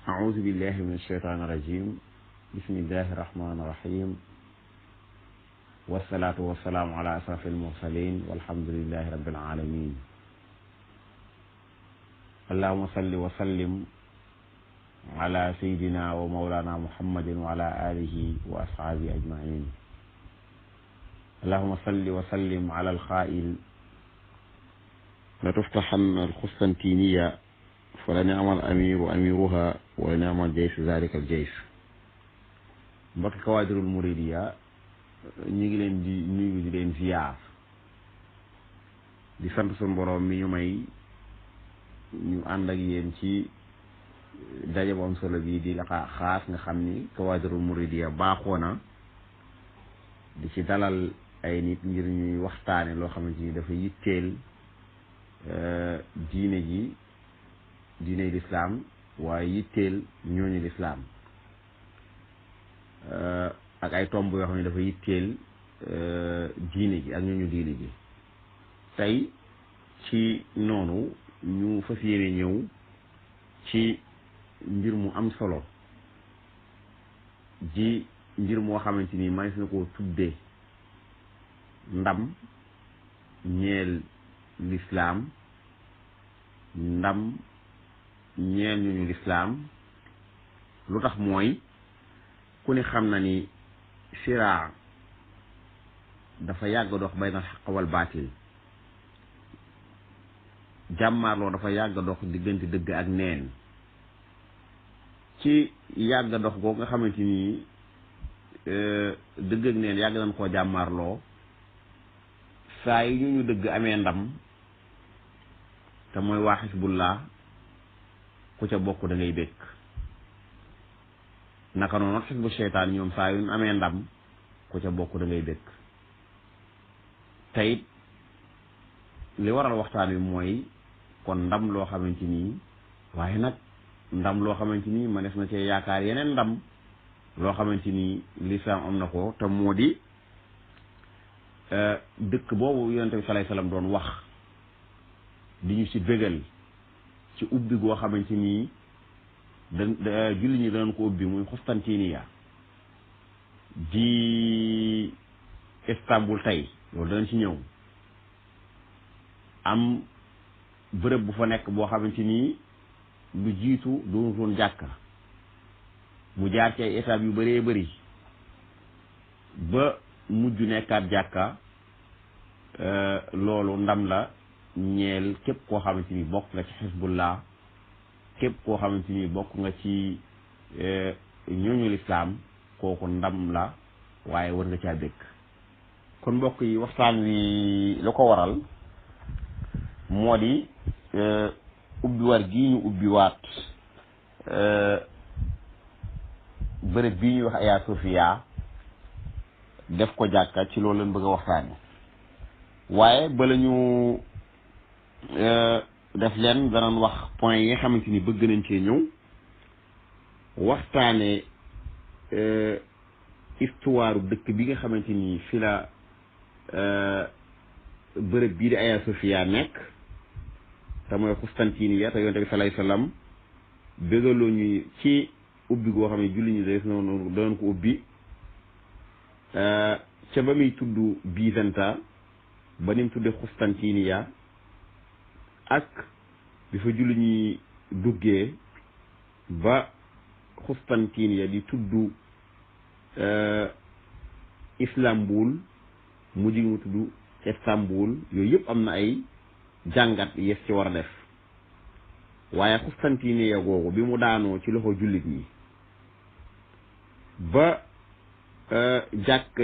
أعوذ بالله من الشيطان الرجيم بسم الله الرحمن الرحيم والصلاة والسلام على أشرف المرسلين والحمد لله رب العالمين اللهم صل وسلم على سيدنا ومولانا محمد وعلى آله وأصحابه أجمعين اللهم صل وسلم على الخائل لتفتحن القسطنطينية فلنعم الأمير أميرها ولنعم الجيش ذلك الجيش mbokk Kawaadirul Muridiya ñu ngi leen di nuyu di leen ziyaar di sant suñu borom mi ñu may ñu ànd ak yéen ci daje bu am solo bii di la xaas nga xam ni Kawaadirul Muridiya baaxoo na di ci dalal ay nit ngir ñuy waxtaane loo xamante ni dafa yitteel diine ji diine lislaam waaye yitteel ñooñu lislaam ak ay tomb yoo xam ne dafa yitteel diine ji ak ñooñu diine ji tey ci noonu ñu fas yéene ñëw ci mbir mu am solo ji mbir moo xamante ni manis na koo tuddee ndam ñeel lislaam ndam ñeel ñooñu lislaam lu tax mooy ku ne xam na ni siraa dafa yàgg dox bayna al-haqq wal baatil jàmmaarloo dafa yàgg dox diggante dëgg ak neen ci yàgg dox googu nga xamante ni dëgg ak neen yàgg nañ koo jàmmaarloo saa yi ñu dëgg amee ndam te mooy waa Hizbullah ku ca bokk da ngay békk naka noonu xisbu seytaan ñoom saa yu amee ndam ku ca bokk da ngay békk teyit li waral waxtaan wi mooy kon ndam loo xamante nii waaye nag ndam loo xamante nii ma def na cee yaakaar yeneen ndam loo xamante nii lislaam am na ko te moo di dëkk boobu yonent bi salaay salaam doon wax di ñu ci bégal ci ubbi goo xamante nii julli ñi danañ ko ubbi muy Constantinople di Istanbul tey loolu danañ ci ñëw am bërëb bu fa nekk boo xamante nii lu jiitu doonutoon jàkka mu jaar ci ay étapes yu bëree bëri ba mujj nekkaat jàkka loolu ndam la ñeel képp koo xamante ni bokk nga ci Hizbullah képp koo xamante ni bokk nga ci ñooñu lislaam kooku ndam la waaye war nga caa békk kon mbokk yi waxtaan wi lu ko waral moo di ubbi war gii ñu ubbi waat bërëb bii ñuy wax Hagia Sophia def ko jàkka ci loolu lañ bëgg a waxtaane waaye bala ñu def leen danañ wax point yi nga xamante ni bëgg nañ cee ñëw waxtaane histoire dëkk bi nga xamante ni fi la bërëb bii di Hagia Sophia nekk te mooy Constantinople te yonent bi salaay salaam bégaloo ñu ci ubbi goo xam ne julli ñi des noonu doon ko ubbi ca ba muy tudd Byzanta ba ni mu tuddee Constantinople ak bi fa julli ñi duggee ba Constantinople di tudd Istanbul mujj mu tudd Istanbul yooyu yëpp am na ay jàngat yes ci war a def waaye Constantinople googu bi mu daanoo ci loxo jullit ñi ba jàkk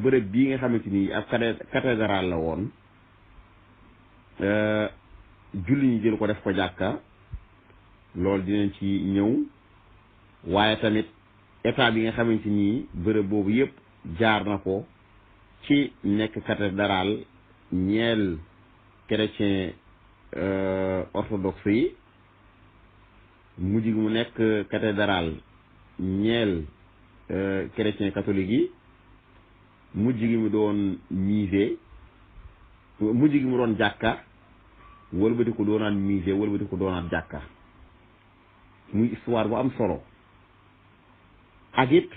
bërëb bii nga xamante ni ab cathédrale la woon julli ñi jël ko def ko jàkka loolu dinañ ci ñëw waaye tamit état bi nga xamante ni bërëb boobu yëpp jaar na ko ci nekk cathédrale ñeel chrétien orthodoxe yi mujj gi mu nekk cathédrale ñeel chrétien catholique yi mujj gi mu doon musée mujj gi mu doon jàkka wëlbati ko doonaat musée wëlbati ko doonaat jàkka muy histoire bu am solo ak it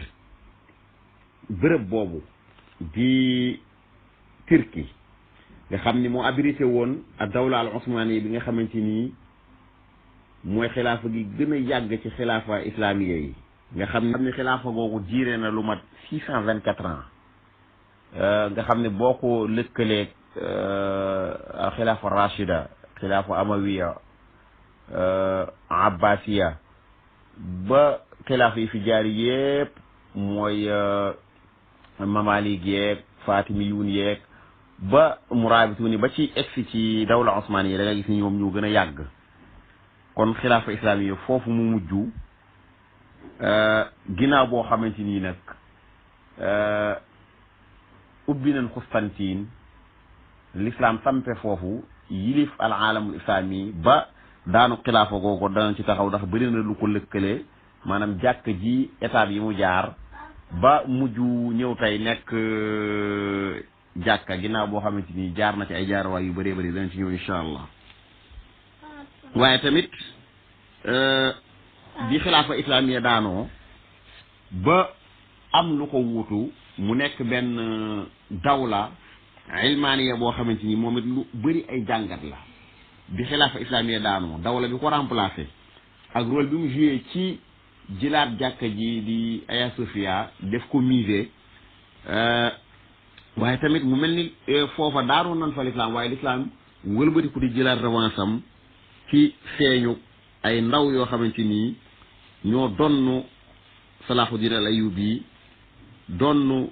bërëb boobu di Turquie nga xam ni moo abrité woon ak dawla al osmani bi nga xamante ni mooy xilaafa gi gën a yàgg ci xilaafa islamiya yi nga xam ne xilaafa googu diire na lu mat 624 ans nga xam ne boo ko lëkkaleeg xilaafa rachida xilaafa amawiya abbasiya ba xilaafa yi fi jaari yépp mooy mamalik yeeg fatimiyun yeeg ba murabituni ba ci egsi ci dawla osmani yi da nga gis ni ñoom ñoo gën a yàgg kon xilaafa islamiya foofu mu mujj ginnaaw boo xamante nii nag ubbi nañ Constantine l'islam sampe foofu yilif al aalamul islami ba daanu xilaafa googu danañ ci taxaw ndax bëri na lu ko lëkkale maanaam jàkk ji étape yi mu jaar ba mujj ñëw tey nekk jàkka ginnaaw boo xamante ni jaar na ci ay jaarwaay yu bëree bëri danañ ci ñëw incha allah waaye tamit bi xilaafa islamiya daanoo ba am lu ko wuutu mu nekk benn dawla ilmaniya boo xamante ni moom it lu bëri ay jàngat la bi xilaafa islamiya daanoo dawla bi ko remplacé ak rôle bi mu joué ci jëlaat jàkka ji di Hagia Sophia def ko musée waaye tamit mu mel ni foofa daanoon nan fa l'islam waaye l'islam wëlbatiku di jëlaat revanche am ci feeñu ay ndaw yoo xamante ni ñoo donnu Salahuddin al Ayyubi donnu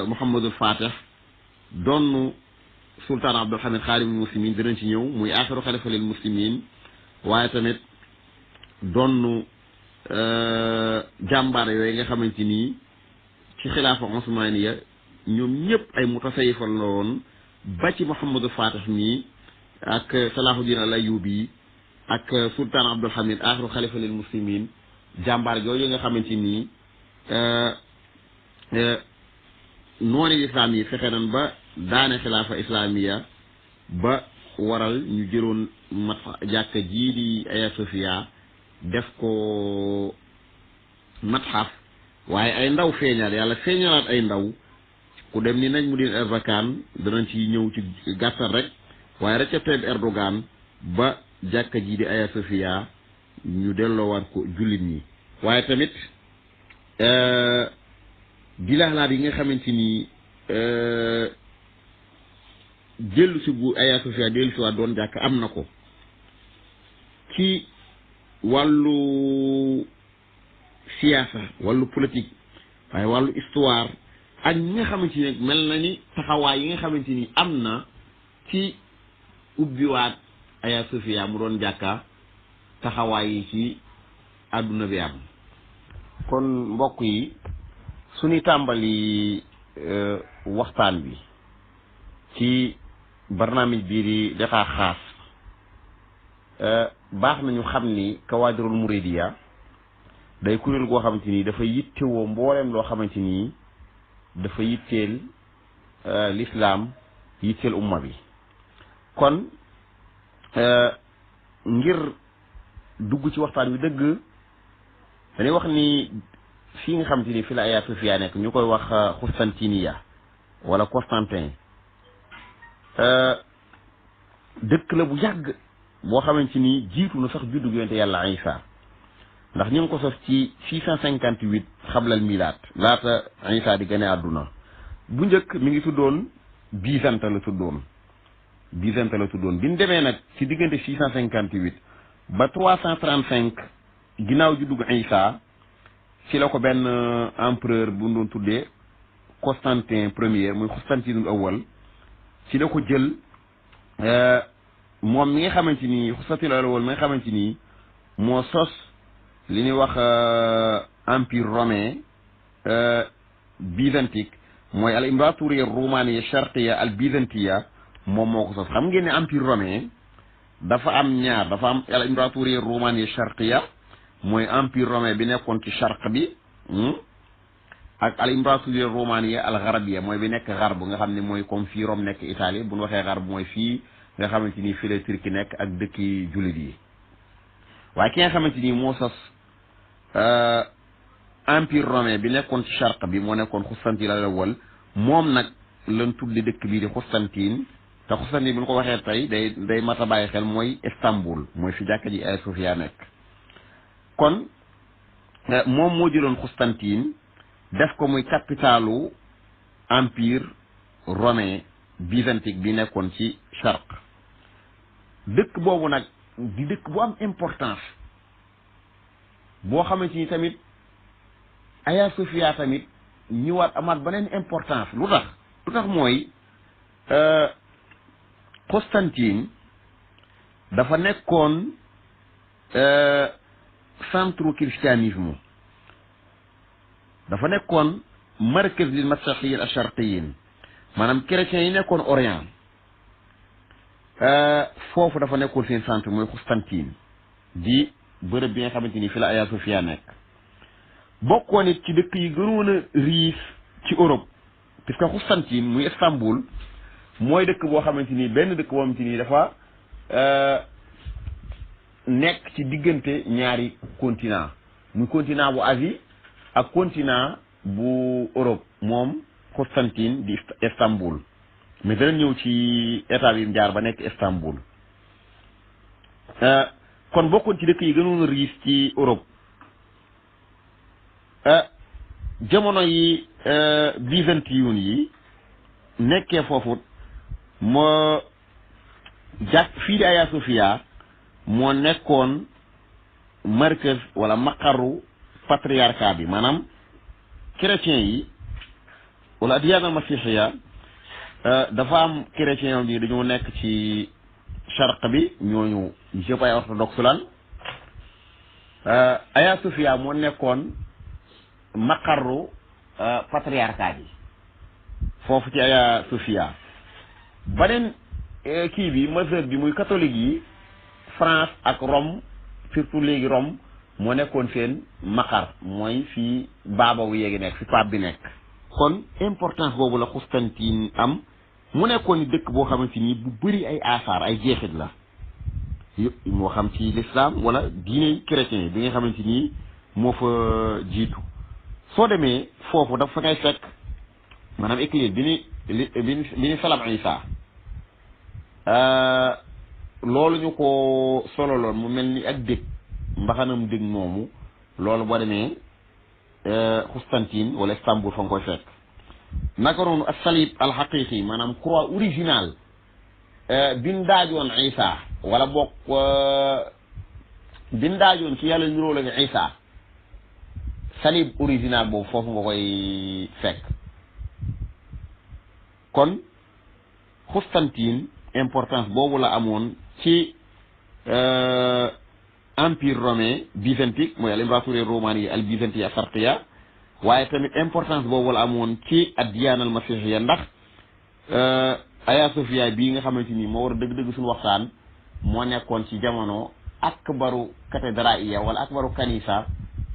Muhammadul Fatih donnu sultaan Abdul Hamid xaalimul muslimin dinañ ci ñëw muy aaxiru xalifa lil muslimin waaye tamit donnu jàmbaar yooyu nga xamante ni ci xilaafa osmaniya ñoom ñëpp ay mutasawifal la woon ba ci Muhammadul Fatih mi ak Salahuddin al Ayyubi ak sultaan Abdul Hamid aaxiru xalifa lil muslimin jàmbaar yooyu nga xamante ni noonu islam yi fexe nañ ba daane xilaafa islamiya ba waral ñu jëloon mat jàkka jii di Hagia Sophia def ko matxaf waaye ay ndaw feeñaat yàlla feeñalaat ay ndaw ku dem ni Najmuddin Erbakan danañ ci ñëw ci gàttal rek waaye Recep Tayyip Erdogan ba jàkka jii di Hagia Sophia ñu delloowaat ko jullit ñi waaye tamit dilaalaat yi nga xamante ni dellu si bu Hagia Sophia dellu si waat doon jàkk am na ko ci wàllu siyaasa wàllu politique waaye wàllu histoire ak ñi nga xamante ni mel na ni taxawaay yi nga xamante ni am na ci ubbiwaat Hagia Sophia mu doon jàkka taxawaay yi ci àdduna bi am kon mbokk yi suñu tàmbali waxtaan bi ci barnaamij bii di Daqaaq Xaas baax nañu xam ni Kawaadirul Muridiya day kuréel goo xamante ni dafa yittewoo mbooleem loo xamante ni dafa yitteel l'islam yitteel umma bi kon ngir dugg ci waxtaan wi dëgg dañuy wax ni fii nga xamante ni fi la Hagia Sophia nekk ñu koy wax Constantiniya wala Constantin dëkk la bu yàgg boo xamante ni jiitu na sax juddu yonente yàlla Isa ndax ñu ngi ko sos ci 658 xablal milaat laata Isa di gane àdduna bu njëkk mi ngi tuddoon Byzance la tuddoon bi ñu demee nag ci diggante 658 ba 335 ginnaaw juddug Isa ci la ko benn empereur bu doon tuddee Constantin premier muy Constantinul awwal ci la ko jël moom mi nga xamante ni Constantinul awwal mi nga xamante ni moo sos li ñuy wax empire romain byzantique mooy al imbratoriya romaniya sharqiya al byzantiya moom moo ko sos xam ngeen ne empire romain dafa am ñaar dafa am al imbratoriya romaniya sharqiya mooy empire romain bi nekkoon ci charq bi ak al imbratoriya romaniya al gharbiya mooy bi nekk garb nga xam ne mooy comme fii Rome nekk Italie bu ñu waxee garb mooy fii nga xamante ni fii la Turquie nekk ak dëkki jullit yi waaye ki nga xamante ni moo sos empire romain bi nekkoon ci charq bi moo nekkoon Constantine al-Awwal moom nag lan tudde dëkk bii di Constantine te Constantine bu ñu ko waxee tey day mat a bàyyi xel mooy Istanbul mooy fi jàkka ji Hagia Sophia nekk kon moom moo jëloon Constantine def ko muy capitalu empire romain byzantique bi nekkoon ci charq dëkk boobu nag di dëkk bu am importance boo xamante ni tamit Hagia Sophia tamit ñëwaat amaat beneen importance lu tax mooy Constantine dafa nekkoon centre christianisme dafa nekkoon markaz lil masihiyin asharqiyin maanaam chrétiens yi nekkoon Orient foofu dafa nekkoon seen centre mooy Constantine di bërëb bi nga xamante ni fi la Hagia Sophia nekk bokkoon it ci dëkk yi gënoon a riis ci Europe puisque Constantine muy Istanbul mooy dëkk boo xamante ni benn dëkk boo xamante ni dafa nekk ci diggante ñaari continent muy continent bu Asie ak continent bu Europe moom Constantine di Istanbul mais dana ñëw ci état bi mu jaar ba nekk Istanbul kon bokkoon ci dëkk yi gënoon a riis ci Europe jamono yi byzantine yi nekkee foofu moo jàkk fii di Hagia Sophia moo nekkoon markaz wala maqarru patriarcat bi maanaam chrétiens yi wala adiyaana masihiya dafa am chrétiens yoon yi dañoo nekk ci charq bi ñooñu jëpp ay orthodoxe lan Hagia Sophia moo nekkoon maqarru patriarcat bi foofu ci Hagia Sophia beneen kii bi mazhab bi muy catholique yi France ak Rome surtout léegi Rome moo nekkoon seen maqar mooy fii baaba wu yéegi nekk fi pape bi nekk kon importance boobu la Constantine am mu nekkoon ni dëkk boo xamante ni bu bëri ay asaar ay jeexit la moo xam ci l'islam wala diine chrétien bi nga xamante ni moo fa jiitu soo demee foofu dafa ngay fekk maanaam éclise bi ni salam Isa loolu ñu ko sololoon mu mel ni ak dëkk mbaxanam dëgg moomu loolu boo demee Constantine wala Istanbul fa nga koy fekk naka noonu ak salib alxaqiqi maanaam croix original bin daajoon Isa wala bokk bin daajoon ci yàlla niróo la nga Isa salib original boobu foofu nga koy fekk kon Constantine importance boobu la amoon ci empire romain byzantique mooy al imbratori romani al byzantiya sharqiya waaye tamit importance boobu la amoon ci ad-diyaana al masihiya ndax Hagia Sophia bii nga xamante ni moo war a dëgg-dëgg suñu waxtaan moo nekkoon ci jamono akbaru cathédraliya wala akbaru kanisa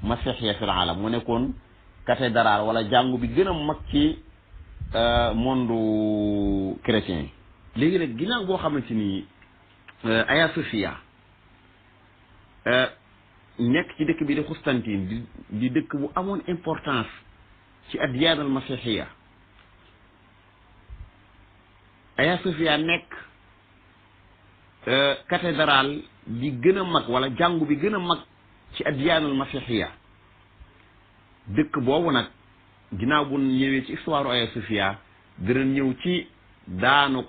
masihiya fil alam moo nekkoon cathédrale wala jàngu bi gën a mag ci monde chrétien léegi nag ginnaaw boo xamante ni Hagia Sophia nekk ci dëkk bi di Constantine di dëkk bu amoon importance ci ad-diyaana al-masihiya Hagia Sophia nekk cathédrale bi gën a mag wala jàngu bi gën a mag ci ad-diyaana al-masihiya dëkk boobu nag ginnaaw bu ñëwee ci histoire Hagia Sophia dana ñëw ci daanuk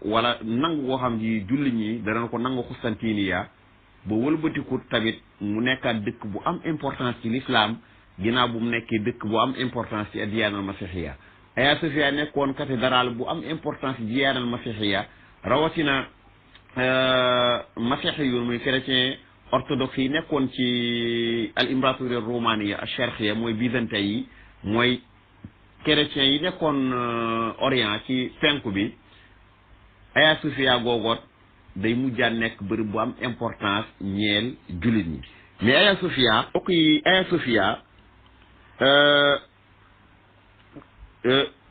wala nangu koo xam ji julli ñi dana ko nangu Constantiniya ba wëlbatiku tamit mu nekkaat dëkk bu am importance ci l'islam ginnaaw bu mu nekkee dëkk bu am importance ci ad-diyaana al-masihiya Hagia Sophia nekkoon cathédrale bu am importance ci diyaana al-masihiya rawatina masihiyun muy chrétien orthodoxe yi nekkoon ci al imbratori romaniya ash-sharqiya mooy byzantin yi mooy chrétien yi nekkoon Orient ci penku bi Hagia Sophia googoot day mujjaan nekk bërëb bu am importance ñeel jullit ñi mais Hagia Sophia bokk yi Hagia Sophia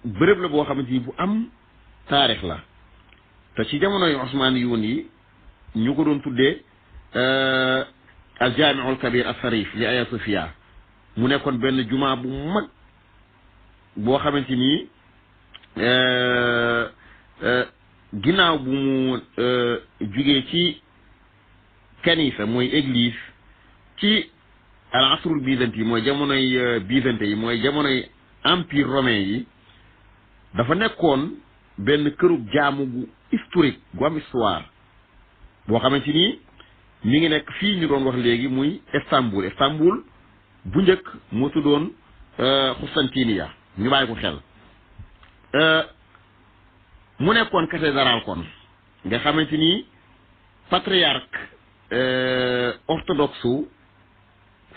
bërëb la boo xamante ni bu am taarix la te ci jamonoy Osmaniyuun yi ñu ko doon tuddee al jaamiul kabir al sarif li Aya Sofia mu nekkoon benn jumaa bu mag boo xamante ni ginnaaw bu mu jugee ci kanisa mooy église ci al asrul byzantin yi mooy jamonoy byzantin yi mooy jamonoy empire romain yi dafa nekkoon benn kërug jaamu gu historique gu am histoire boo xamante ni mi ngi nekk fii ñu doon wax léegi muy Istanbul bu njëkk moo tuddoon Constantinople ñu bàyyi ko xel mu nekkoon cathédrale kon nga xamante ni patriarche orthodoxe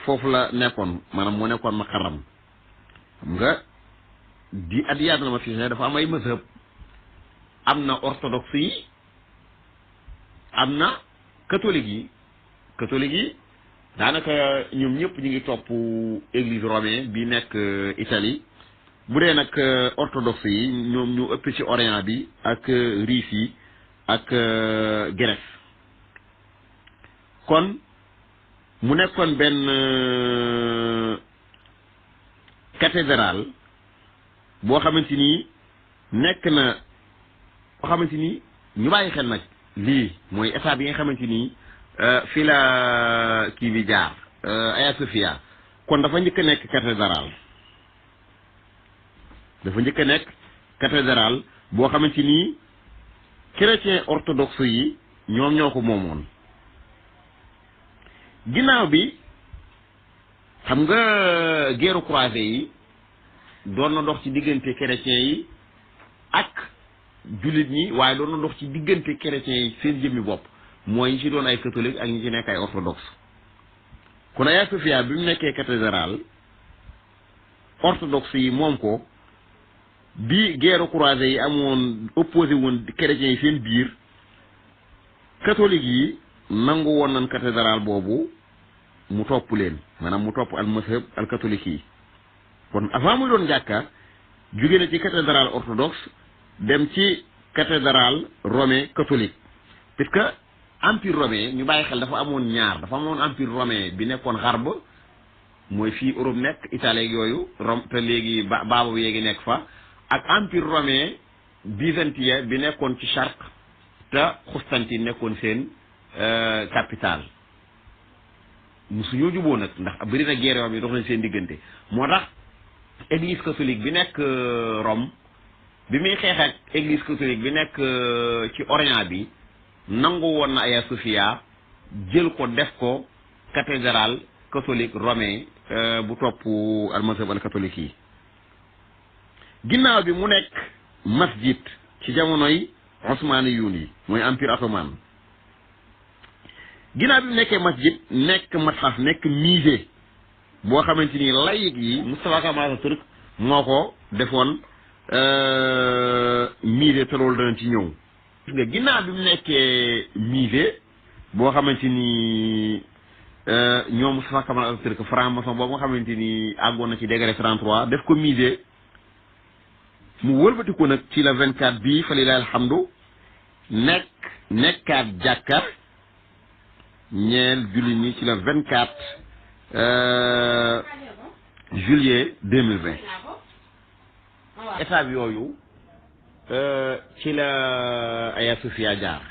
foofu la nekkoon maanaam moo nekkoon maqaram xam nga di addiyaat na ma fi dafa am ay mazhab am na orthodoxe yi am na catholique yi daanaka ñoom ñëpp ñu ngi topp église romaine bi nekk Italie bu dee nag orthodoxe yi ñoom ñu ëpp ci Orient bi ak Russie yi ak Grèce kon mu nekkoon benn cathédrale boo xamante ni nekk na boo xamante ni ñu bàyyi xel nag lii mooy état bi nga xamante ni fii la kii bi jaar Aya Sofia kon dafa njëkk a nekk cathédrale boo xamante ni chrétien orthodoxe yi ñoom ñoo ko moomoon ginnaaw bi xam nga guerre croisée yi doon na dox ci diggante chrétien yi ak jullit ñi waaye doon na dox ci diggante chrétien yi seen jëmmi bopp mooy ñi ci doon ay catholique ak ñi ci nekk ay orthodoxe kon Aya Sofia bi mu nekkee cathédrale orthodoxe yi moom ko bi guerre croisée yi amoon opposé woon chrétiens yi seen biir catholique yi nangu woon nañ cathédrale boobu mu topp leen maanaam mu topp al mazhab al catholique yi kon avant muy doon jàkka jóge na ci cathédrale orthodoxe dem ci cathédrale romain catholique puisque empire romain ñu bàyyi xel dafa amoon empire romain bi nekkoon xarb mooy fii Europe nekk Italie yooyu Rome te léegi baaba yeegi nekk fa ak empire romain byzantin bi nekkoon ci Charq te Constantine nekkoon seen capitale musuñoo juboo nag ndax bëri na guerre yoo dox nañ seen diggante moo tax église catholique bi nekk Rome bi muy xeex ak église catholique bi nekk ci Orient bi nangu woon na Aya Sofia jël ko def ko cathédrale catholique romain bu topp almasab al catholique yi ginnaaw bi mu nekk masjid ci jamonoy Osmaniyuun yi mooy empire ottoman ginnaaw bi mu nekkee masjid nekk matxaf nekk musée boo xamante ni laïc yi Moustapha Kamal Atatürk moo ko defoon musée te loolu dana ci ñëw gis nga ginnaaw bi mu nekkee musée boo xamante ni ñoom Moustapha Kamal Atatürk franc-maçon boobu nga xamante ni àggoon na ci degré 33 def ko musée mu wëlbatiku nag ci la 24 bii fa lillahi alhamdu nekkaat jàkka ñeel julli ñi ci la 24 juillet 2020 étape yooyu ci la Aya Sofia jaar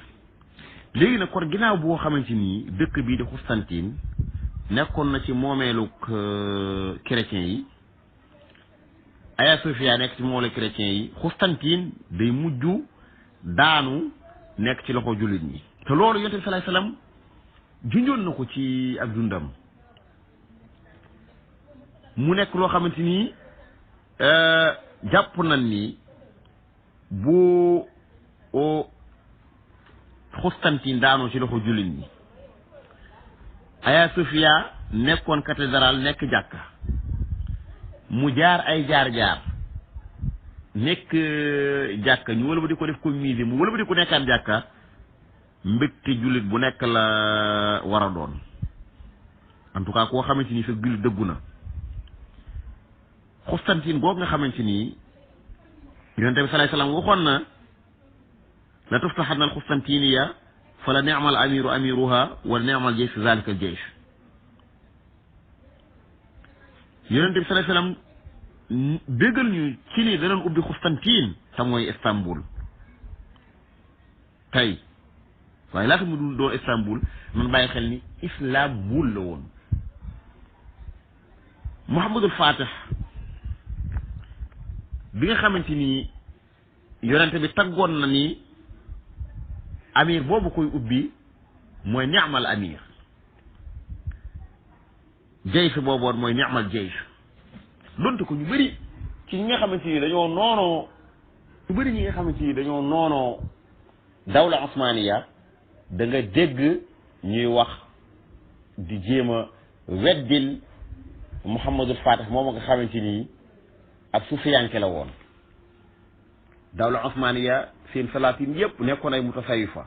léegi nag kon ginnaaw boo xamante ni dëkk bii di Constantine nekkoon na ci moomeeluk chrétien yi Aya Sofia nekk ci moomeelu chrétien yi Constantine day mujj daanu nekk ci loxo jullit ñi te loolu yonent bi salaay salaam junjoon na ko ci ak dundam mu nekk loo xamante ni jàpp nañ ni bu Constantine daanoo ci loxo jullit ñi Aya Sofia nekkoon cathédrale nekk jàkka mu jaar ay jaar-jaar nekk jàkka ñu wëlbati ko def ko musée mu wëlbati ko nekkaat jàkka mbégte jullit bu nekk la war a doon en tout cas koo xamante ni sa jullit dëggu na Constantine googu nga xamante ni yonent bi salaay salaam waxoon na la tuftahanna al Constantiniya fa la ni'mal amiru amiruha wa ni'mal jaysh zalika al jaysh yonent bi sallallahu alayhi wasallam déggal ñu ci ni danañ ubbi Constantine te mooy Istanbul tey waaye laata mu dul doon Istanbul man bàyyi xel ni Islambul la woon. Muhammadul Fatih bi nga xamante ni yonent bi taggoon na ni amir boobu koy ubbi mooy ni'mal amir jaysh booboon mooy ni'mal jaysh donte ko ñu bëri ci ñi nga xamante ni dañoo noonoo ñu bëri ñi nga xamante ni dañoo noonoo dawla osmaniya da nga dégg ñuy wax di jéem a weddil Muhammadul Fatih moom nga xamante ni ab sufiyanke la woon dawla osmaniya seen salaatin yépp nekkoon ay mutasawifa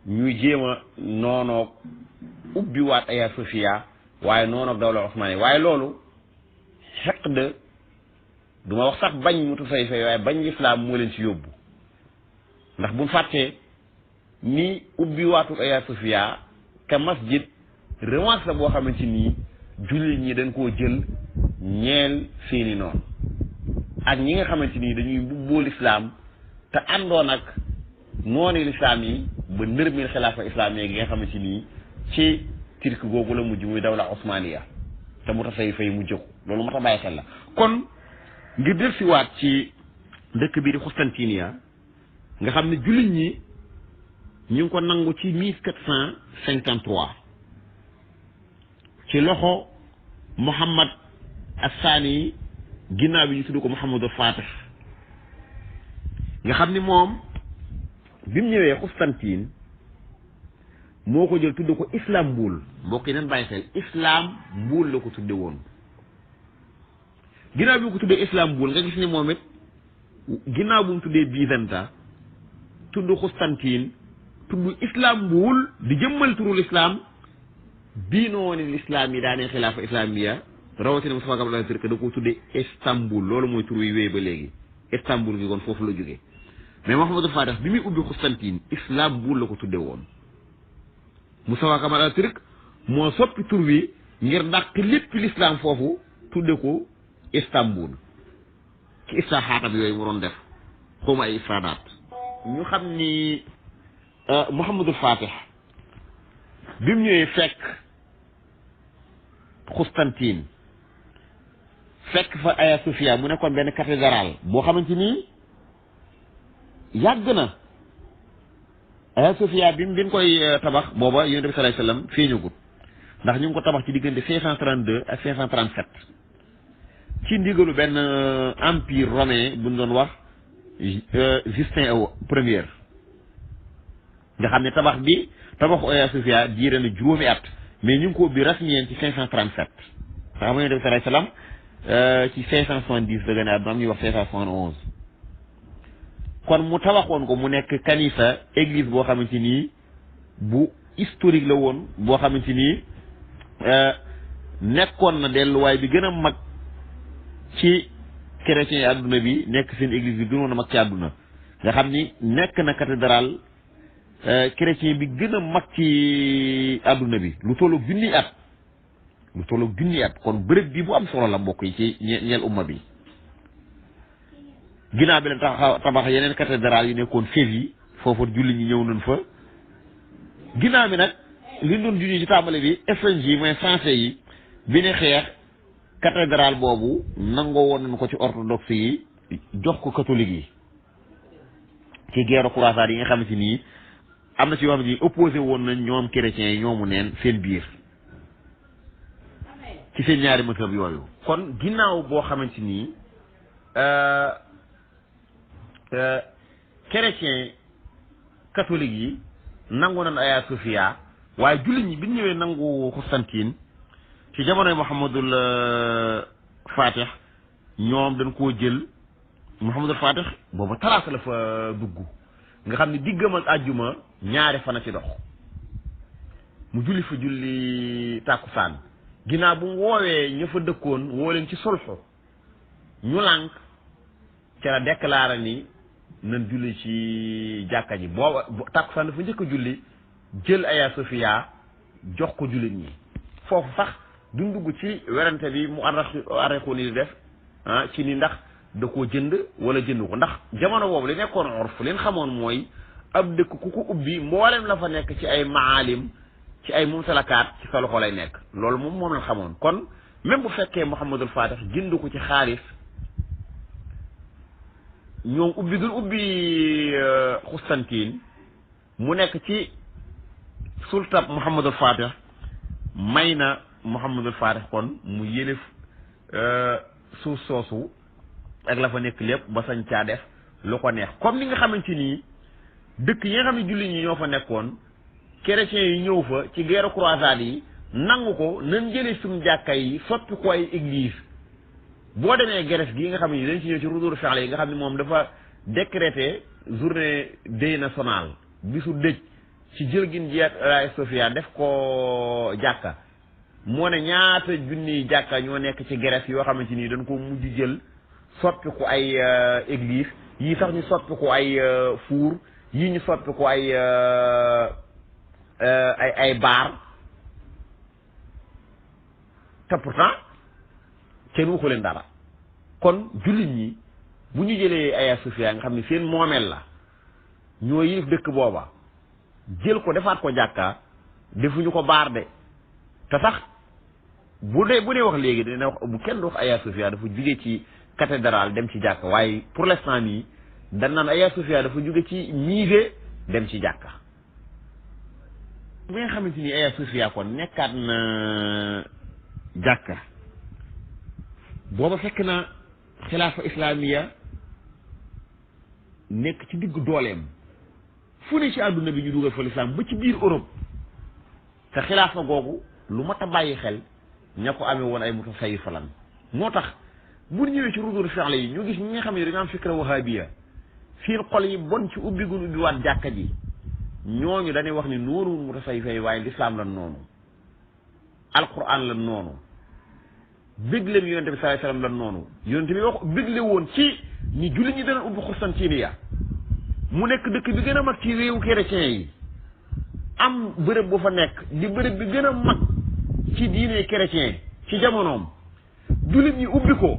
ñuy jéem a noonoog ubbi waat Hagia Sophia waaye noonoog dawla osmaniya waaye loolu xeq de du ma wax sax bañ mutasawifa waaye bañ lislaam moo leen ci yóbbu ndax buñ fàttee ni ubbi waatu Hagia Sophia ka masjid revanche la boo xamante ni jullit ñi dañ koo jël ñeel seeni noonu ak ñi nga xamante ni dañuy mbubboo lislaam te àndoon ak noonu lislaam yi ba nërmeel xilaafa islaamiya gi nga xamante ni ci turc googu la mujj muy dawla osmaniya te mu tasay fay mu jëkku loolu moo tax bàyyi xel la kon ngir del si waat ci dëkk bii di Constantinople nga xam ne jullit ñi ñu ngi ko nangu ci 1453 ci loxo Muhammad As-Sani ginnaaw bi ñu tudd ko Muhammadul Fatih nga xam ni moom bi mu ñëwee Constantine moo ko jël tudd ko Islambul mbokk yi nañ bàyyi xel Islambul la ko tudde woon ginnaaw bi mu ko tuddee Islambul nga gis ni moom it ginnaaw bu mu tuddee Byzanta tudd Constantine tudd Islambul di jëmmal turul islam bii noonu l'islam yi daanee xilaafa islamiya rawatina Mustafa Kemal Atatürk da koo tuddee Istanbul loolu mooy tur wi wéy ba léegi Istanbul gi kon foofu la jógee mais Muhammadul Fatih bi muy ubbi Constantine Islambul la ko tuddee woon Mustafa Kemal Atatürk moo soppi tur wi ngir dàq lépp l'islam foofu tudde ko Istanbul ci islaaxaatam yooyu mu doon def xawma ay ifraadaat ñu xam ni Muhammadul Fatih bi mu ñëwee fekk Constantine fekk fa Hagia Sophia mu nekkoon benn cathédrale boo xamante ni yàgg na Hagia Sophia bi mu koy tabax booba Yonent bi sallallahu alayhi wasallam feeñagut ndax ñu ngi ko tabax ci diggante 532 ak 537 ci ndigalu benn empire romain bu ñu doon wax Justin premier nga xam ne tabax bi tabaxu Hagia Sophia diire na juróomi at mais ñu ngi ko ubbi rasmiyeen ci 537 xam nga Yonent bi sallallahu alayhi wasallam ci 570 la gën a àdduna am ñuy wax 571 kon mu tabaxoon ko mu nekk kanisa église boo xamante ni bu historique la woon boo xamante ni nekkoon na delluwaay bi gën a mag ci chrétiens yi àdduna bi nekk seen église bi gënoon a mag ci àdduna nga xam ni nekk na cathédrale chrétien bi gën a mag ci àdduna bi lu tolloog junni at kon bërëb bi bu am solo la mbokk yi ci ñeel umma bi ginnaaw bi leen tabax yeneen cathédrale yi nekkoon Séville foofu julli ñi ñëw nañ fa ginnaaw bi nag li doon junni ci tàmbali bi étranger yi mooy français yi bi ne xeex cathédrale boobu nangoo woon nañ ko ci orthodoxe yi jox ko catholique yi ci guerre croisade yi nga xamante ni am na ci yoo xam ne opposé woon nañ ñoom chrétiens yi ñoomu neen seen biir ci seen ñaari mësëb yooyu kon ginnaaw boo xamante ni chrétien catholique yi nangu nañ Hagia Sophia waaye jullit ñi bi ñu ñëwee nangu Constantine ci jamonoy Muhammadul Fatih ñoom dañ koo jël Muhammadul Fatih booba talaata la fa dugg nga xam ne diggam ak àjjuma ñaari fan a ci dox mu julli fa julli tàkkusaan ginnaaw bu mu woowee ña fa dëkkoon woo leen ci sulxu ñu lànk ca la déclaré ni nan julli ci jàkka ji booba tàkkusaan dafa njëkk a julli jël Hagia Sophia jox ko jullit ñi foofu sax duñ dugg ci werante bi mu arrêté ni di def ci ni ndax da koo jënd wala jënd ko ndax jamono boobu li nekkoon urf leen xamoon mooy ab dëkk ku ko ubbi mboolem la fa nekk ci ay maalim ci ay mumtalakaat ci sa loxo lay nekk loolu moom la xamoon kon même bu fekkee Mouhamadul Fatih jënd ko ci xaalis ñoom ubbi dul ubbi Constantine mu nekk ci sultab Mouhamadul Fatih may na Mouhamadul Fatih kon mu yëlif suuf soosu ak la fa nekk lépp ba sañ caa def lu ko neex comme ni nga xamante ni dëkk yi nga xam ne jullit ñi ñoo fa nekkoon chrétiens yi ñëw fa ci guerre croisade yi nangu ko nañ jëlee suñu jàkka yi soppi ko ay église boo demee Grèce gii nga xam ne dañ ci ñëw ci retour fi'li yi nga xam ne moom dafa décrété journée deuil national bisu dëj ci jël gin jeet Hagia Sophia def ko jàkka moo ne ñaata junniy jàkka ñoo nekk ci Grèce yoo xamante ni dañ ko mujj jël soppi ko ay église yii sax ñu soppi ko ay four yii ñu soppi ko ay baar te pourtant kenn waxu leen dara kon jullit ñi bu ñu jëlee Hagia Sophia nga xam ne seen moomeel la ñoo yilif dëkk booba jël ko defaat ko jàkka defuñu ko baar de te sax bu dee wax léegi dina wax bu kenn du wax Hagia Sophia dafa jóge ci cathédrale dem ci jàkka waaye pour l'instant nii dañ naan Hagia Sophia dafa jóge ci musée dem ci jàkka bi nga xamante ni Hagia Sophia kon nekkaat na jàkka booba fekk na xilaafa islamiya nekk ci diggu dooleem fu ne ci àdduna bi ñu dugal fa lislaam ba ci biir Europe te xilaafa googu lu mat a bàyyi xel ña ko amee woon ay mutasawwifa lan moo tax bu ñëwee ci retour fi'li yi ñu gis ñi nga xam ne dañoo am fikra wahabiya seen xol yi bon ci ubbi gu ubbiwaat jàkka ji ñooñu dañuy wax ni noonu mutasawwifa yi waaye lislaam lan noonu alquran lan noonu bégle mi yonente bi sallallahu alayhi wasallam lan noonu yonente bi wax bégle woon ci ñi julli ñi dana ubbi Constantinople mu nekk dëkk bi gën a mag ci réewu chrétien yi am bërëb bu fa nekk di bërëb bi gën a mag ci diine chrétien ci jamonoom jullit ñi ubbi ko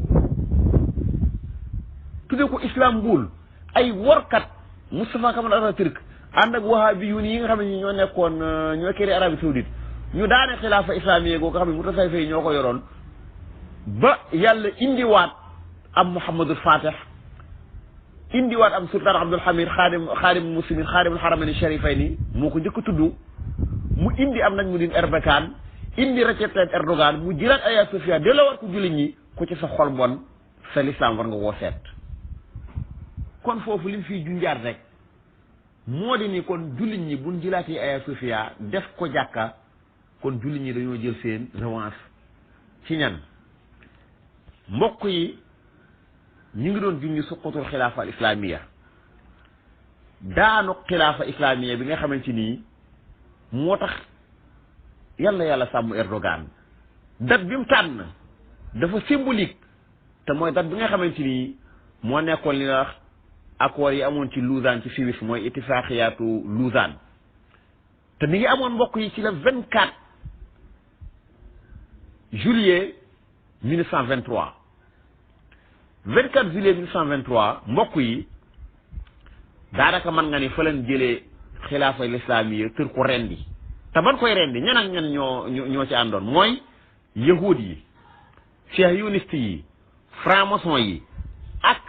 tudde ko Istanbul ay workat Mustafa Kemal Atatürk ànd ak wahabiyun yi nga xam ne ñoo nekkoon ñoo créé Arabie Saoudite ñu daane xilaafa islamique goo nga xam ne mutasawwifa yi ñoo ko yoroon ba yàlla indiwaat am Muhammadul Fatih indiwaat am sultaan Abdul Hamid xaadim muslimin xaadimul xaramayni sharifayni moo ko njëkk a tudd mu indi am Najmuddin Erbakan indi Recep Tayyip Erdogan mu jëlaat Hagia Sophia delloowaat ko jullit ñi ku ci sa xol bon sa lislaam war nga koo seet kon foofu lim fiy junjaat rek moo di ni kon jullit ñi buñ jëlaatee Hagia Sophia def ko jàkka kon jullit ñi dañoo jël seen revanche ci ñan mbokk yi ñu ngi doon junj suqutul xilaafa al islamiya daanu xilaafa islamiya bi nga xamante ni moo tax yàlla sàmm Erdogan date bi mu tànn dafa symbolique te mooy date bi nga xamante ni moo nekkoon li nga wax accords yi amoon ci Lausanne ci Suisse mooy ittifaaqiyaatu Lausanne te mi ngi amoon mbokk yi ci le 24 juillet 1923 24 juillet 1923 mbokk yi daanaka mën nga ni fa leen jëlee xilaafa lislaamiya tër ko rendi te ban koy rendi ñan ak ñan ñoo ci àndoon mooy yahud yi sihyoniste yi franc-maçon yi ak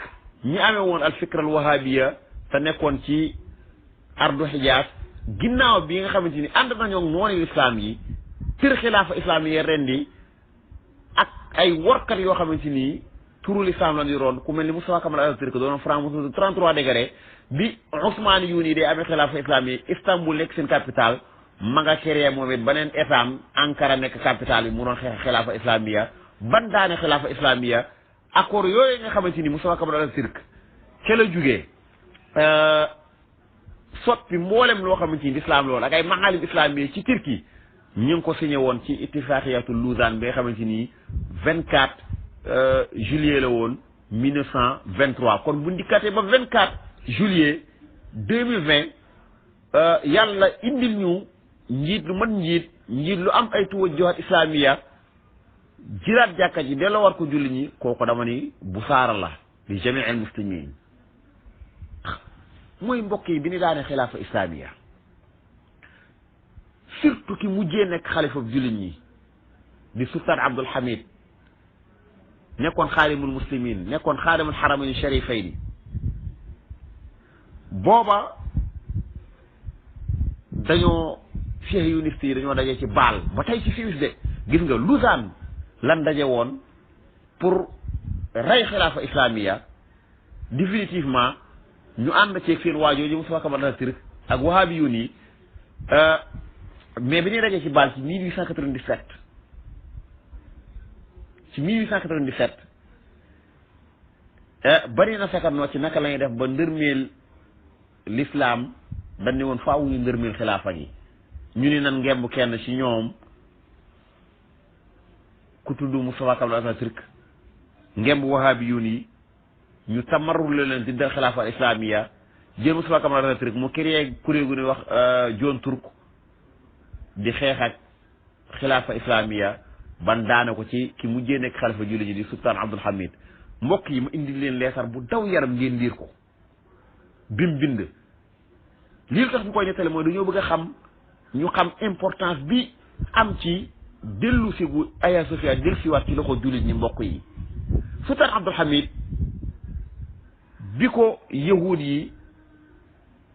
ñi amee woon al fikra al wahabiya te nekkoon ci ardu Hijaaz ginnaaw bi nga xamante ni ànd nañoo noonu lislaam yi tër xilaafa islaamiya rendi ak ay workat yoo xamante ni turu lislaam la ñu yoroon ku mel ni Mustafa Kemal Atatürk doon franc-maçon 33 degré bi Ousmane Youni day amee xilaafa islaamiya Istanbul nekk seen capitale ma nga créé moom it beneen état Ankara nekk capitale bi mu doon xeex xilaafa islamiya ban daane xilaafa islamiya accord yooyu nga xamante ni Mustafa Kemal Atatürk ca la jugee soppi mboolem loo xamante ni lislaam loolu ak ay maalim islamiya ci Turquie ñu ngi ko signé woon ci ittifaaqiyaatu Lausanne bi nga xamante ni 24 juillet la woon 1923 kon bu ndikkatee ba 24 juillet 2020 yàlla indil ñu njiit lu mat njiit lu am ay tuwajjuhaat islamiya jiraat jàkka ji delloo war ko julli ñi kooku dama ni bu saara la li jamii al muslimin mooy mbokk yi bi ni daane xilaafa islamiya surtout ki mujjee nekk xalifa jullit ñi di sultaan Abdul Hamid nekkoon xaalimul muslimin nekkoon xaalimul xaramayni sharifayni booba dañoo fihriyuniste yi dañoo daje ci baal ba tey ci Suisse de gis nga Lausanne lan daje woon pour rey xilaafa islamiya définitivement ñu ànd ceeg seen waajooju Mustafa Kamal Atatürk ak wahabiyun yi mais bi ñuy daje ci baal ci 1897 ci 1897 bari na sakarnoo ci naka la ñuy def ba ndërmeel l'islam dañ ne woon faaw ñu ndërmeel xilaafa gi ñu ni nan ngemb kenn ci ñoom ku tudd Mustafa Kamal Atatürk ngemb wahabiyun yi ñu tamarul leen di dal xilaafa al islamiya jël Mustafa Kamal Atatürk mu créé kuréel gu ñuy wax John Turk di xeex ak xilaafa islamiya ban daane ko ci ki mujjee nekk xalifa julli ji di sultaan Abdul Hamid mbokk yi ma indi leen leetar bu daw yaram ngeen liir ko bim bind lii tax bu koy nettale mooy dañoo bëgg a xam ñu xam importance bi am ci dellu si gu Hagia Sophia dellu si waat ci loxo jullit ñi mbokk yi sultaan Abdul Hamid bi ko yahud yi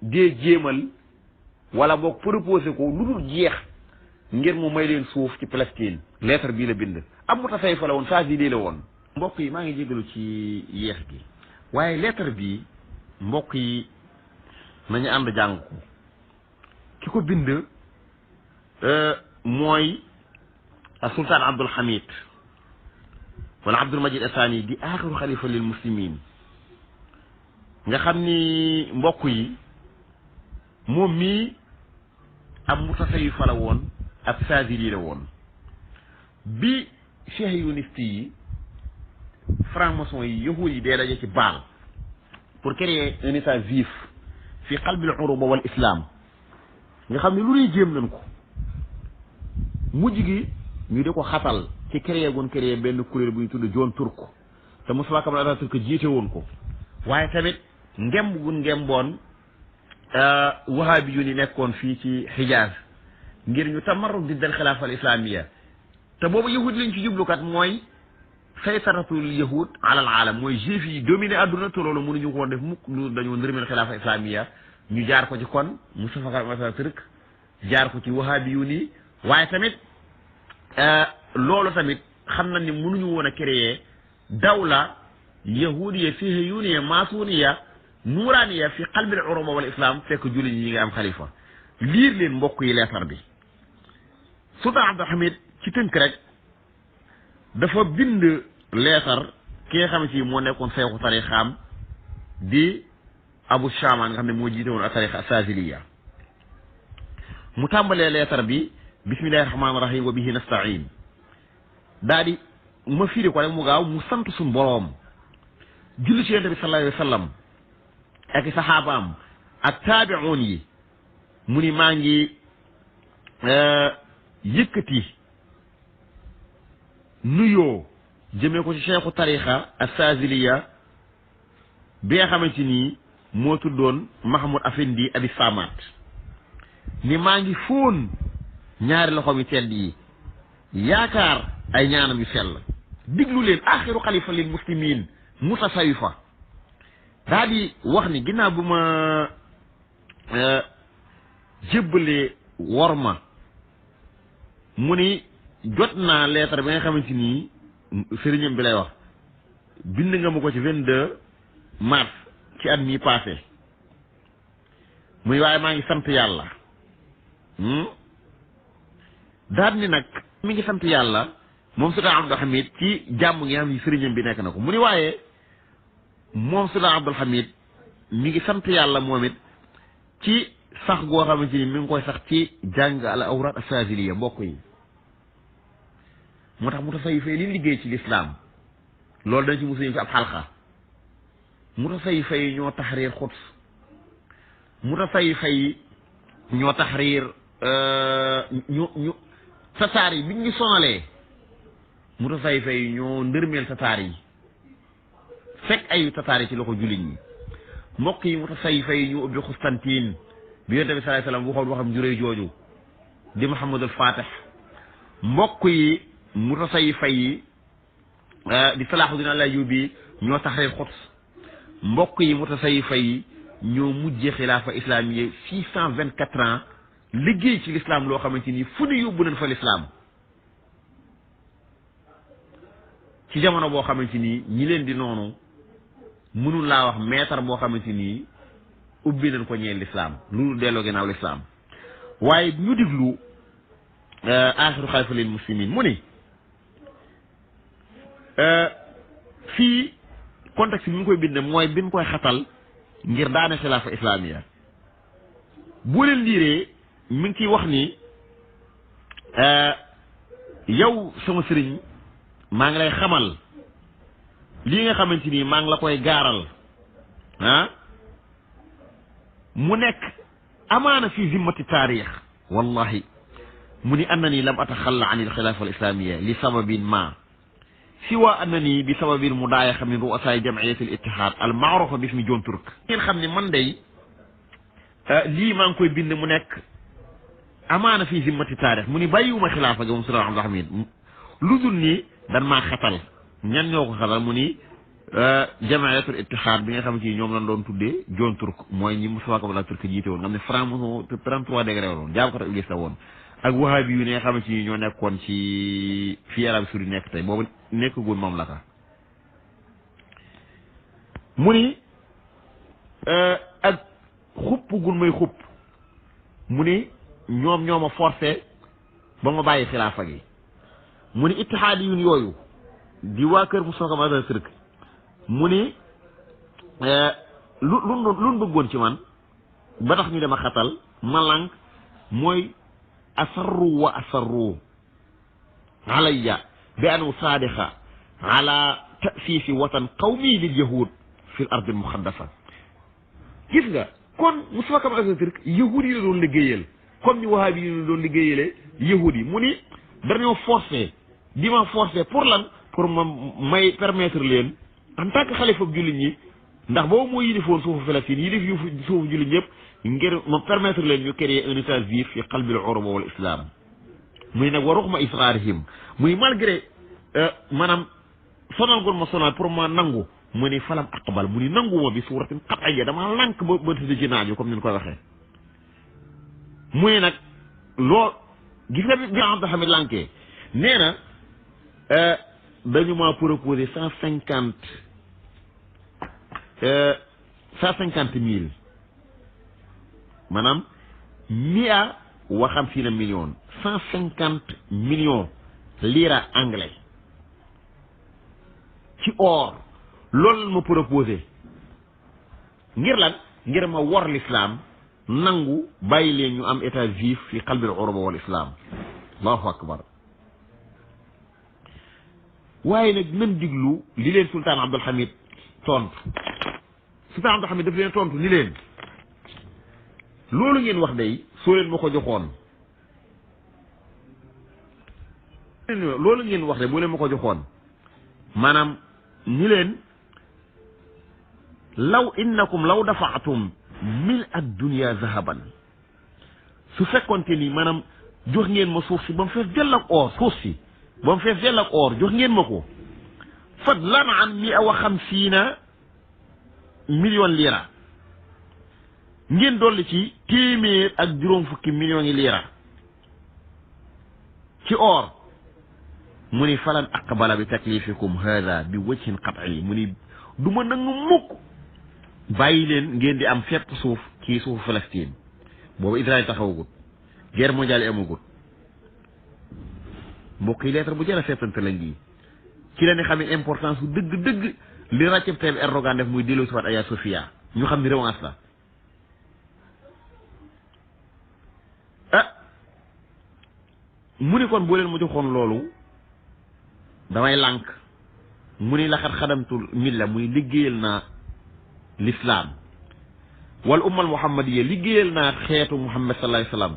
dee jéemal wala boog proposé ko lu dul jeex ngir mu may leen suuf ci Palestine lettre bii la bind am mutasawwifa la woon saa si la woon mbokk yi maa ngi jégalu ci yeex gi waaye lettre bi mbokk yi nañu ànd jàng ko ki ko bind mooy sultaan Abdul Hamid wala Abdul Majid Asani di aaxiru xalifa lil muslimin nga xam ni mbokk yi moom mii am mutasawwifa la woon ak saazili la woon bi fihriyuniste yi franc-maçon yi yahuud yi dee daje ci baal pour créer un état vif fi qalbil uruba wal islam nga xam ne lu ñuy jéem nañ ko mujj gi ñu di ko xatal ci créé benn kuréel bu ñu tudd John Turk te Mustafa Kamal Atatürk jiite woon ko waaye tamit ngemb gun ngemboon wahabi yu ni nekkoon fii ci Hijaz ngir ñu tamarru di dal xilaafa al islamiya te boobu yahud lañ ci jublukat mooy saytaratul yahud alal alam mooy juif yi dominé àdduna te loolu mënuñu ko def mukk lu dañoo ndërmeel xilaafa islamiya ñu jaar ko ci kon Mustafa Kamal Atatürk jaar ko ci wahabi yu ni waaye tamit loolu tamit xam na ni mënuñu woon a créer dawla yahudiya fihriyuniya masuniya nuuraaniya fi qalbil uruba wal islam fekk jullit ñi nga am xalifa liir leen mbokk yi leetar bi sultaan Abdul Hamid ci tënk rek dafa bind leetar ki nga xam ne moo nekkoon seexu tarixaam di Abu Shaama nga xam ne moo jiite woon a tarixa saaziliya mu tàmbalee leetar bi bismillahi rahmaani rahim wa bihi nastain daa di ma firi ko rek mu gaaw mu sant suñ boroom julli ci yonent bi sallallahu alayhi wa sallam ak i saxaabaam ak taabi'un yi mu ni maa ngi yëkkati nuyoo jëmee ko ci cheikhu tarixa as-Saaziliya bi nga xamante ni moo tuddoon Mahmoud Afendi Abi Samat ni maa ngi fóon ñaari loxo mi tedd yi yaakaar ay ñaanam yu sell diglu leen axiru xalifa lil muslimin mutasawwifa daa di wax ni ginnaaw bu ma jébbalee worma mu ni jot naa lettre bi nga xamante ni sëriñam bi lay wax bind nga ma ko ci 22 mars ci at mi passé muy waaye maa ngi sant yàlla daal ni nag mi ngi sant yàlla moom sultaan Abdul Hamid ci jàmm ngi am yi sëriñam bi nekk na ko mu ni waaye moom sultaan Abdul Hamid mi ngi sant yàlla moom it ci sax goo xamante ni mi ngi koy sax ci jàng al awraat as-saaziliya mbokk yi moo tax mutasawwifa yi li liggéey ci lislaam loolu dañ ci mos a yëngu ci ab xalqa mutasawwifa yi ñoo taxriir Quds mutasawwifa yi ñoo taxriir ñu tasaar yi biñ ñu sonalee mutasawifa yi ñoo ndërmeel tataar yi fekk ay tataar yi ci loxo jullit ñi mbokk yi mutasawifa yi ñu ubbi Constantine bi yonent bi sallallahu alayhi wasallam waxoon waxam juree jooju di Muhammadul Fatih mbokk yi mutasawifa yi di Salahuddin al-Ayyubi ñoo taxriir Quds mbokk yi mutasawifa yi ñoo mujjee xilaafa islamiye 624 ans liggéey ci l'islam loo xamante ni fu ne yóbbu nañ fa l'islam ci jamono boo xamante ni ñi leen di noonu mënul laa wax maître boo xamante ni ubbi nañ ko ñeel l'islam lu delloo ginnaaw l'islam waaye ñu diglu axiru xalifa lil muslimin mu ni fii contexte bi mu koy bind mooy bi mu koy xatal ngir daane xilaafa islamiya boo leen liiree mi ngi ciy wax ni yow sama sëriñ maa ngi lay xamal lii nga xamante ni maa ngi la koy gaaral mu nekk amaana fi zimmati taarix wallahi mu ni annani lam ataxalla an il xilaafa al islamiya li sababin ma siwa annani bi sababil mudaayaxa min ru'asaay jamiyati al ittihad al maarufa bismi John Turk ngeen xam ne man day lii maa ngi koy bind mu nekk amaana fii zimmati taarix mu ni bàyyiwuma xilaafa gi moom Sëriñ Abdul Hamid lu dul ni dan maa xatal ñan ñoo ko xatal mu ni jamiyatul ittihad bi nga xamante ni ñoom lañ doon tuddee John Turk mooy ñi Mustafa Kemal Turk jiite woon nga xam ne franc-maçon 33 degré woon jaamkatu Iblis la woon ak wahabi yu ne nga xamante ni ñoo nekkoon ci fii Arabie Saoudite nekk tey boobu nekkagul mamlaka mu ni ak xupp gun may xupp mu ni ñoom ñoo ma forcé ba ma bàyyi xilaafa gi mu ni ittihaadi yun yooyu di waa kër Mustafa Kemal Turk mu ni lu bëggoon ci man ba tax ñu dama xatal ma lànk mooy asarru wa asarru alayya bi an usaadiqa ala ta'siisi watan qawmi lil yahud fi l ard al muqaddasa gis nga kon Mustafa Kemal Turk yahud yi la doon liggéeyal comme ni wahabi yi la doon liggéeyale yahud yi mu ni dañoo forcé di ma forcé pour lan pour ma may permettre leen en tant que xalifa jullit ñi ndax boobu moo yilifoon suufu Palestine yilif suufu jullit ñëpp ngir ma permettre leen ñu créer un état juif fi qalbil urba wal islam muy nag waruxma israarihim muy malgré maanaam sonal gon ma sonal pour ma nangu mu ni falam aqbal mu ni nanguma bi suuratin qat'iyya dama lànk ba tëdd ci naaju comme ni ñu koy waxee muy nag loo gis nga bi Abdul Hamid lànkee nee na dañu ma proposé 150,000 maanaam 150 millions 150 millions lira anglais ci or loolu la ma proposé ngir lan ngir ma wor l'islam nangu bàyyi leen ñu am état juif fi qalbil urba wal islam allahu akbar waaye nag nan diglu li leen sultaan Abdul Hamid tontu sultaan Abdul Hamid daf leen tontu ni leen loolu ngeen wax day soo leen ma ko joxoon loolu ngeen wax de boo leen ma ko joxoon maanaam ni leen law innakum law dafaatum mil ad dunya zahaban su fekkonte ni maanaam jox ngeen ma suuf si ba mu fees dell ak or suuf si ba mu fees dell ak or jox ngeen ma ko fadlan an 150 millions lira ngeen dolli ci téeméer ak juróom fukki millions yi lira ci or mu ni falan aqbala bi taklifikum hada bi wajhin qat'i mu ni du ma nangu mukk bàyyi leen ngeen di am fépp suuf ci suufu Palestine boobu Israël taxawagut guerre mondiale amagut mbokk yi lettre bu jëra seetante la ngi ci la ne xamee importance bu dëgg li Recep Tayyip Erdogan def muy delloo si waat Hagia Sophia ñu xam ni revanche la mu ni kon boo leen ma joxoon loolu damay lànk mu ni laxat xadamtul milla muy liggéeyal naa l'islam wal umma al muhammadiya liggéeyal naa xeetu Muhammad sallallahu alayhi wa sallam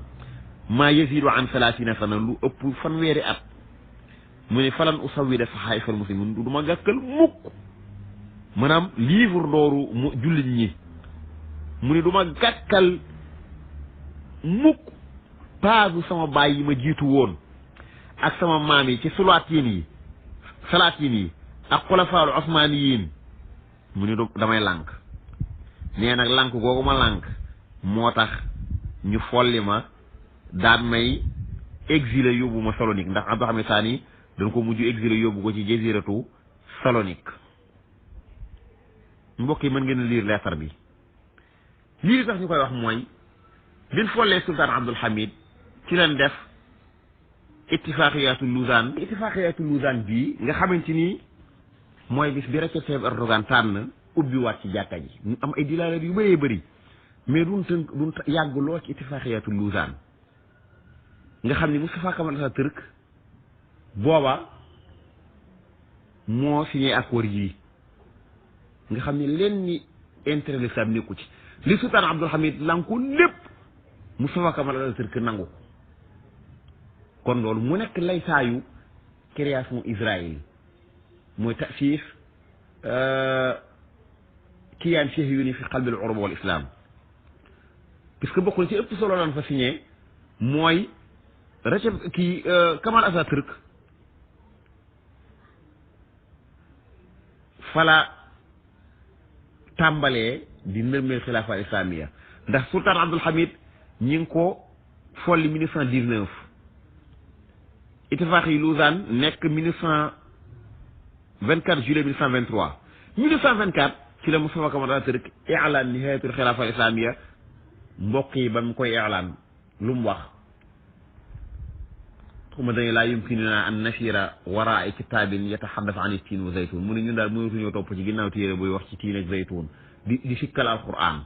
maa yazidu an 30 sana lu ëpp fanweeri at mu ne falan usawi def xaayifal muslimin du ma gàkkal mukk maanaam livre d'oru mu jullit ñi mu ne du ma gàkkal mukk paasu sama baay yi ma jiitu woon ak sama maam yi ci salaatiin yi ak xulafaalu osmaaniyiin mu ne damay lànk nee nag lànk googu ma lànk moo tax ñu folli ma daan may exilé yóbbu ma Salonique ndax Abdou Hamid Sani dañ ko mujj exilé yóbbu ko ci jaziratu Salonique. mbokk yi mën ngeen a lire lettre bi lii tax ñu koy wax mooy bin follee sultaan Abdul Hamid ci leen def ittifaaqiyaatu Lausanne bii nga xamante ni mooy bis bi Recep Tayyip Erdogan tànn ubbiwaat ci jàkka ji ñu am ay dilaalat yu bëree bëri mais duñ yàgg lool ci ittifaaqiyaatu Lausanne nga xam ni Moustapha Kamal Atatürk booba moo signé accord yi nga xam ne leen ni intérêt l'islam nekku ci li sultaan Abdul Hamid lanku lépp Moustapha Kamal Atatürk nangu kon loolu mu nekk lay saayu création Israël mooy tasif kiyaan shahiyuni fi qalbil urba wal islam puisque bokk na ci ëpp solo lan fa signé mooy Recep Kamal Atatürk fala tàmbalee di nërmeel xilaafa islamiya ndax sultaan Abdul Hamid ñi ngi ko folli 1919 ittifaq yi Lausanne nekk 1924 juillet 1923 1924 ci la Moustapha Kamal Atatürk i'laan nihayatul xilaafa islamiya mbokk yi ba mu koy i'laan lu mu wax xuma dañu laa yumkinuna an nasira waraa kitaabin yataxaddas an tiin wa zaytun mu ne ñun daal mënatuñoo topp ci ginnaaw téere buy wax ci tiin ak zaytun di sikkal alquran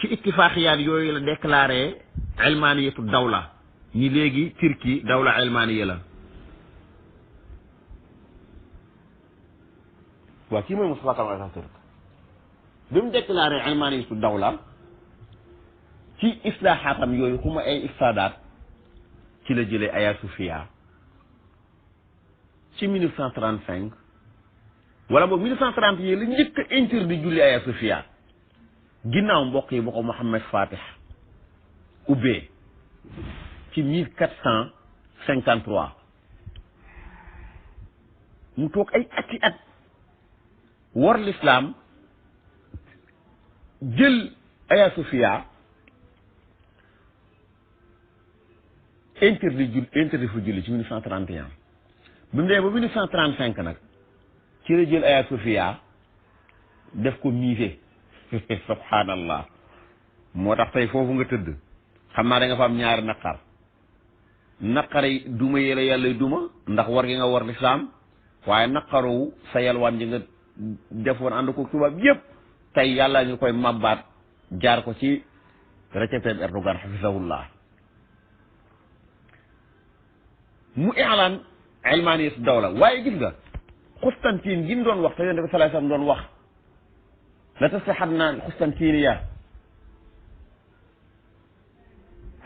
ci ittifaaqiyaat yooyu la déclaré ilmaniyatu dawla ñi léegi Turquie dawla ilmaniya la waaw kii mooy Moustapha Kamal Atatürk bi mu déclaré ilmaniyatu dawla ci islaaxaatam yooyu xuma ay ifsaadaat ci la jëlee Aya Sofia ci 1935 wala boobu 1930 yi la njëkk a interdit julli Aya Sofia ginnaaw mbokk yi ba ko Mohammed Fatih ubbee ci 1453 mu toog ay ati at war l'islam jël Aya Sofia interdit fu julli ci 1931 bi mu dee ba 1935 nag ci la jël Aya Sofia def ko musée subhanallah moo tax tey foofu nga tëdd xam naa da nga fa am ñaari naqari duma yéla yàlla duma ndax war gi nga war lislaam waaye naqarowu sa yalwaan ji nga defoon ànd ko tubaab yépp tey yàlla ñu koy mabbaat jaar ko ci Recep Tayyip Erdogan hafizahullah mu i'laan ilmaniyat dawla waaye gis nga Constantine gi mu doon wax te Yonent bi sallallahu alayhi wasallam doon wax la taslihanna Constantiniya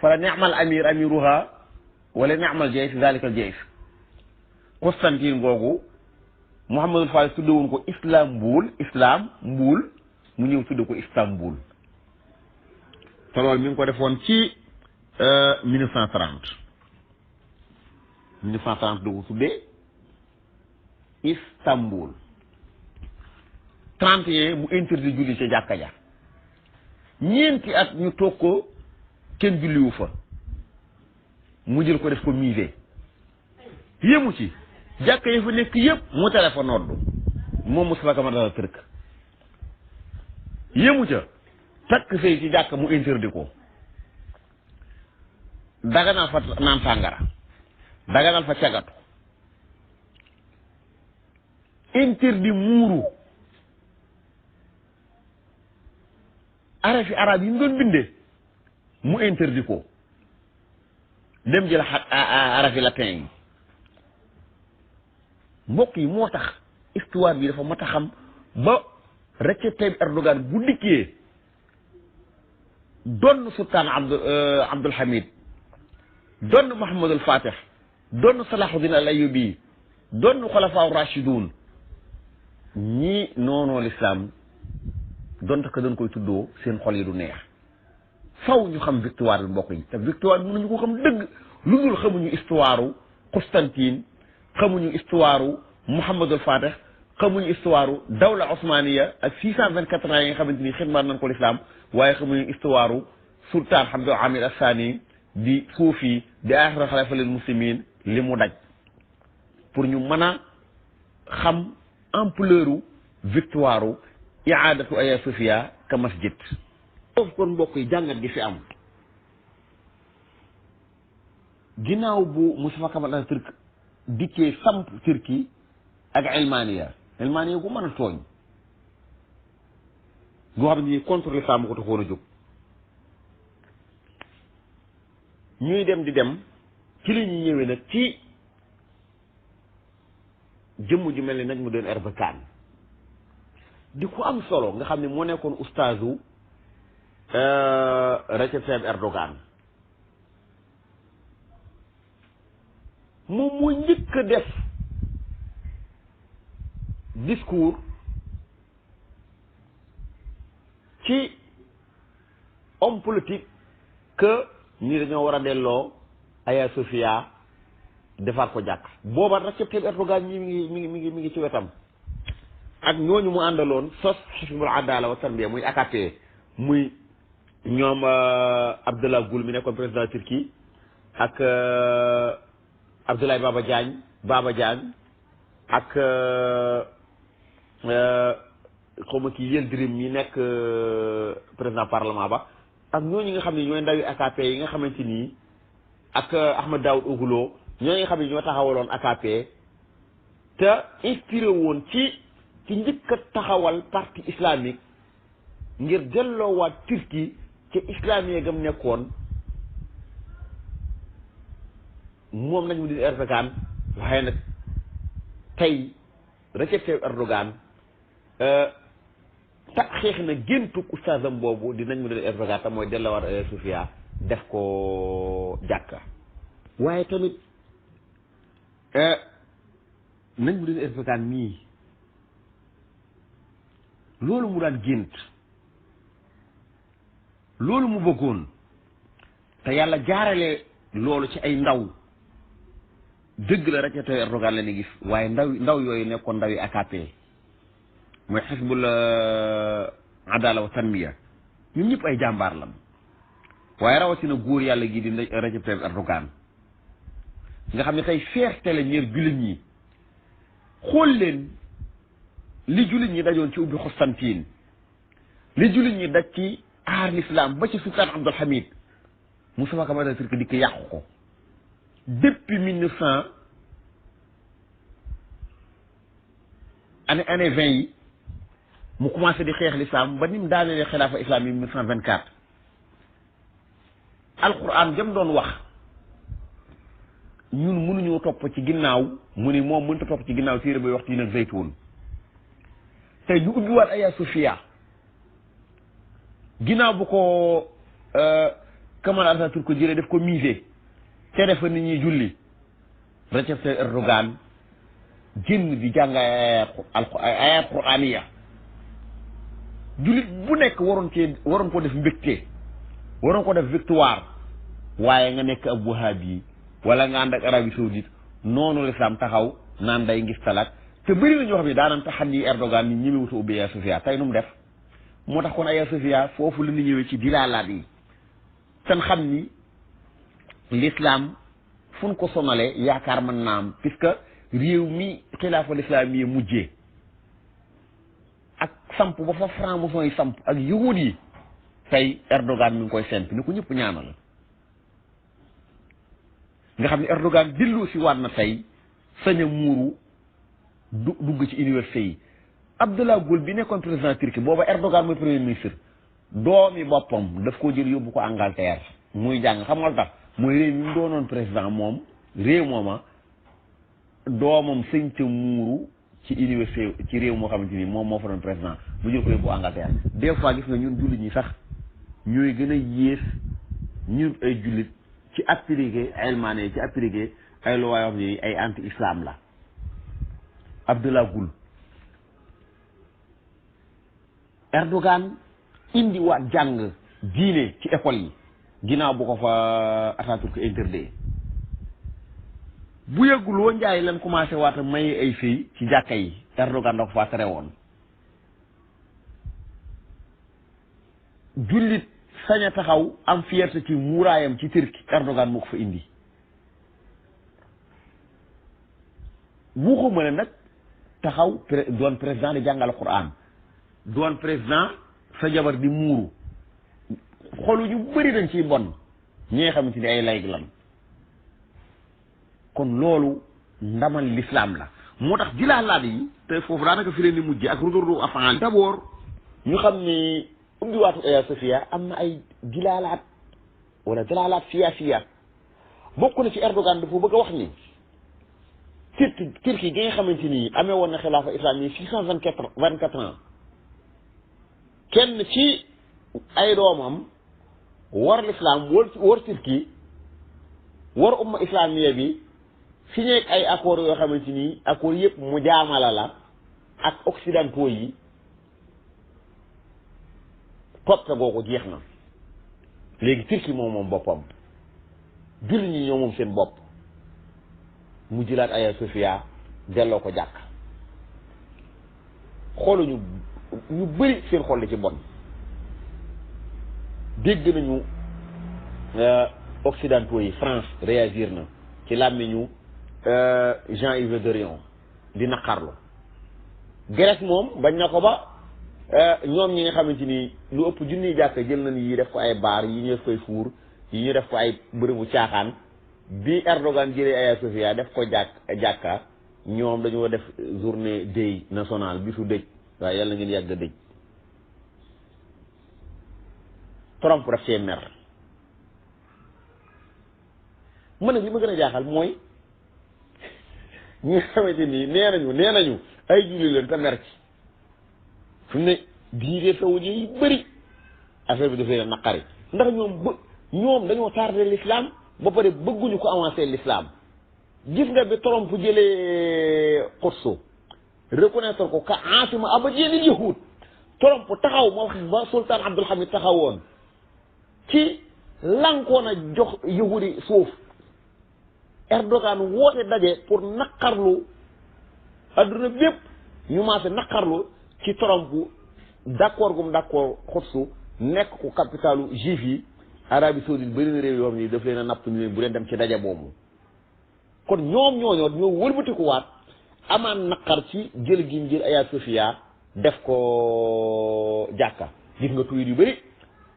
fala ni'mal amir amiruha wala ni'mal jaysh zalika al jaysh Constantine googu Muhammadul Faris tuddewoon ko islam mbuul mu ñëw tudde ko Istanbul te loolu mi ngi ko defoon ci 1930 du ko tuddee Istanbul 31 mu interdit julli ca jàkka ja ñeenti at ñu toog ko kenn julliwu fa mu jël ko def ko musée yému ci jàkka yi fa nekk yëpp mu téléphone noddu moom Moustapha Kamal Atatürk yému ca takk sëy ci jàkka mu interdit ko daganal fa naan sàngara daganal fa cagatu interdit muuru arafi arab yi mu doon bindee mu interdit ko dem jël arafi latin yi mbokk yi moo tax histoire bi dafa mat a xam ba Recep Tayyip Erdogan bu dikkee donn sultaan Abdul Hamid donn Mohammadul Fatih doon Salahuddin al Ayyubi doon xulafaa rashidun ñii noonoo l'islam donte ko doon koy tuddoo seen xol yi du neex faw ñu xam victoire bi mbokk yi te victoire bi mënuñu ko xam dëgg lu dul xamuñu histoire Constantine xamuñu histoire Muhammadul Fatih xamuñu histoire dawla osmaniya ak 624 ans yi nga xamante ni xidmaat nañ ko l'islam waaye xamuñu histoire sultaan Hamdu Amir Assani di suufi di aaxiru xalifa lil muslimin li mu daj pour ñu mën a xam ampleur victoire iadatu Aya Sofia ka masjid foofu kon mbokk yi jàngat gi fi am ginnaaw bu Mustafa Kemal Atatürk dikkee samp Turquie ak ilmaniya gu mën a tooñ goo xam ne contre l'islam bu ko taxoon a jóg ñuy dem di dem ci li ñuy ñëwee nag ci jëmm ju mel ni Najmuddin Erbakan di ko am solo nga xam ne moo nekkoon ustaazu Recep Tayyip Erdogan moom moo njëkk a def discours ci homme politique que ñi dañoo war a delloo Aya Sofia defar ko jàkk booba Recep Tayyip Erdogan ñi mi ngi ci wetam ak ñooñu mu àndaloon sos Hizbul Adala wa Tanmiya muy AKP muy ñoom Abdullah Gül mi nekkoon président Turquie ak Abdoulaye Baba Diagne ak xaw ma kii Yildirim mi nekk président parlement ba ak ñooñu nga xam ne ñooy ndawi AKP yi nga xamante nii ak Ahmed Daoud Oglo ñooñu nga xam ne ñoo taxawaloon AKP te inspiré woon ci njëkk a taxawal parti islamique ngir delloowaat Turquie ci islamique gam nekkoon moom Najmuddin Erbakan waaye nag tey Recep Tayyip Erdogan xeex na géntug ustaasam boobu di Najmuddin Erbakan te mooy delloowaat Aya Sofia def ko jàkka waaye tamit Najmuddin Erbakan mii loolu mu daan gént loolu mu bëggoon te yàlla jaarale loolu ci ay ndaw dëgg la Recep Tayyip Erdogan la ni gis waaye ndaw yooyu nekkoon ndaw yi AKP mooy Hizbul Adala wa Tanmiya ñun ñëpp ay jàmbaar lam waaye rawatina góor yàlla gii di Recep Tayyip Erdogan nga xam ne tey fierté la ñeer jullit ñi xool leen li jullit ñi dajoon ci ubbi Constantine li jullit ñi daj ci aar l'islam ba ci sultaan Abdul Hamid Mustafa Kemal Atatürk di ko yàqu ko depuis 1900 année 20 yi mu commencé di xeex l'islam ba ni mu daanelee xilaafa islam yi 1924 alquran jëm doon wax ñun mënuñoo topp ci ginnaaw mu ni moom mënta topp ci ginnaaw téere bay wax ci nag zaytuun tey ñu ubbiwaat Aya Sofia ginnaaw bu ko Kemal Atatürk ko jëlee def ko musée tere fa nit ñi julli Recep Tayyip Erdogan génn di jàng ayat qur'aniya jullit bu nekk waroon ko def mbégte waroon ko def victoire waaye nga nekk ab wahabi wala nga ànd ak Arabie Saoudite noonu l'islam taxaw naan day ngis talak te bëri na ñoo xam ne daanam taxaddi Erdogan ni ñemewuta ubbi Aya Sofia tey nu mu def moo tax kon Aya Sofia foofu la ñu ñëwee ci dilaalaat yi tan xam ni l'islam fu ñu ko sonalee yaakaar mën naa am puisque réew mi xilaafa l'islam yi mujjee ak samp ba fa franc-maçon yi samp ak yahud yi tey Erdogan mi ngi koy semp ni ko ñëpp ñaanal nga xam ne Erdogan dellu si waat na tey sañ a muuru dugg ci université yi Abdullah Gül bi nekkoon président Turquie booba Erdogan mooy premier ministre doomi boppam daf koo jël yóbbu ko Angleterre muy jàng xam nga lu tax mooy réew mi mu doonoon président moom réew mooma doomam sëñ te muuru ci université ci réew moo xamante ni moom moo fa doon président mu jël ko yóbbu Angleterre des fois gis nga ñun jullit ñi sax ñooy gën a yées ñun ay jullit ci appliqué ilmaane ci appliqué ay loi yoo xam ne ay anti islam la. Abdullah Gül Erdogan indi waat jàng diine ci école yi ginnaaw bu ko fa Atatürk interdit bu yëgguloo njaay lan commencé waata may ay fii ci jàkka yi Erdogan da ko faa tere woon jullit sañ a taxaw am fierté ci muuraayam ci Turquie Erdogan moo ko fa indi waxuma ne nag taxaw doon président di jàngal Quran doon président sa jabar di muuru xolu ñu bëri dañ ciy bon ñi nga xamante ni ay layg lan kon loolu ndamal l'islam la moo tax jilaalaat yi te foofu daanaka fi leen di mujj ak rudurdu afaan d'abord ñu xam ni ubbiwaatu Hagia Sophia am na ay jilaalaat wala jalaalaat siyaasiya bokk na ci Erdogan dafa bëgg a wax ni Turquie gi nga xamante ni amee woon na xilaafa islam yi 624 ans kenn ci ay doomam war l'islam war Turquie war umma islamiya bi signé ak ay accords yoo xamante ni accords yëpp mu jaamala la ak occidentaux yi toppe googu jeex na léegi Turquie moom boppam jullit ñi ñoo moom seen bopp mu jëlaat Hagia Sophia delloo ko jàkk xooluñu ñu bëri seen xol li ci bon dégg nañu occidentaux yi France réagir na ci làmmiñu Jean-Yves Le Drian di naqarlu Grèce moom bañ na ko ba ñoom ñi nga xamante ni lu ëpp junniy jàkk jël nañ yi def ko ay baar yi ñu def koy fuur yi ñu def ko ay bërëbu caaxaan bi Erdogan jëlee Hagia Sophia def ko jàkka ñoom dañoo def journée deuil national bisu dëj waaye yàlla ngeen yàgg dëj Trump daf cee mer man nag li ma gën a jaaxal mooy ñi nga xamante nii nee nañu ay julli leen te mer ci fi mu ne diine saoudi yi bëri affaire bi daf leen a naqari ndax ñoom dañoo tardé l'islam ba pare bëgguñu ko avancer l'islam gis nga bi Trump jëlee Quds reconnaître ko ka asima abadiyyanil yahud Trump taxaw ma wax ba sultan Abdul Hamid taxawoon ci lankoon a jox yahudi suuf Erdogan woote daje pour naqarlu adduna bépp ñu maase naqarlu ci Trump d'accord gum d'accord Quds nekk ko capitalu juif yi Arabie Saoudite bëri na réew yoo xam ni daf leen a napp ni leen bu leen dem ci daje boobu kon ñoom ñoo wëlbatikuwaat amaan naqar ci jël gi jël Hagia Sophia def ko jàkka gis nga tuyit yu bëri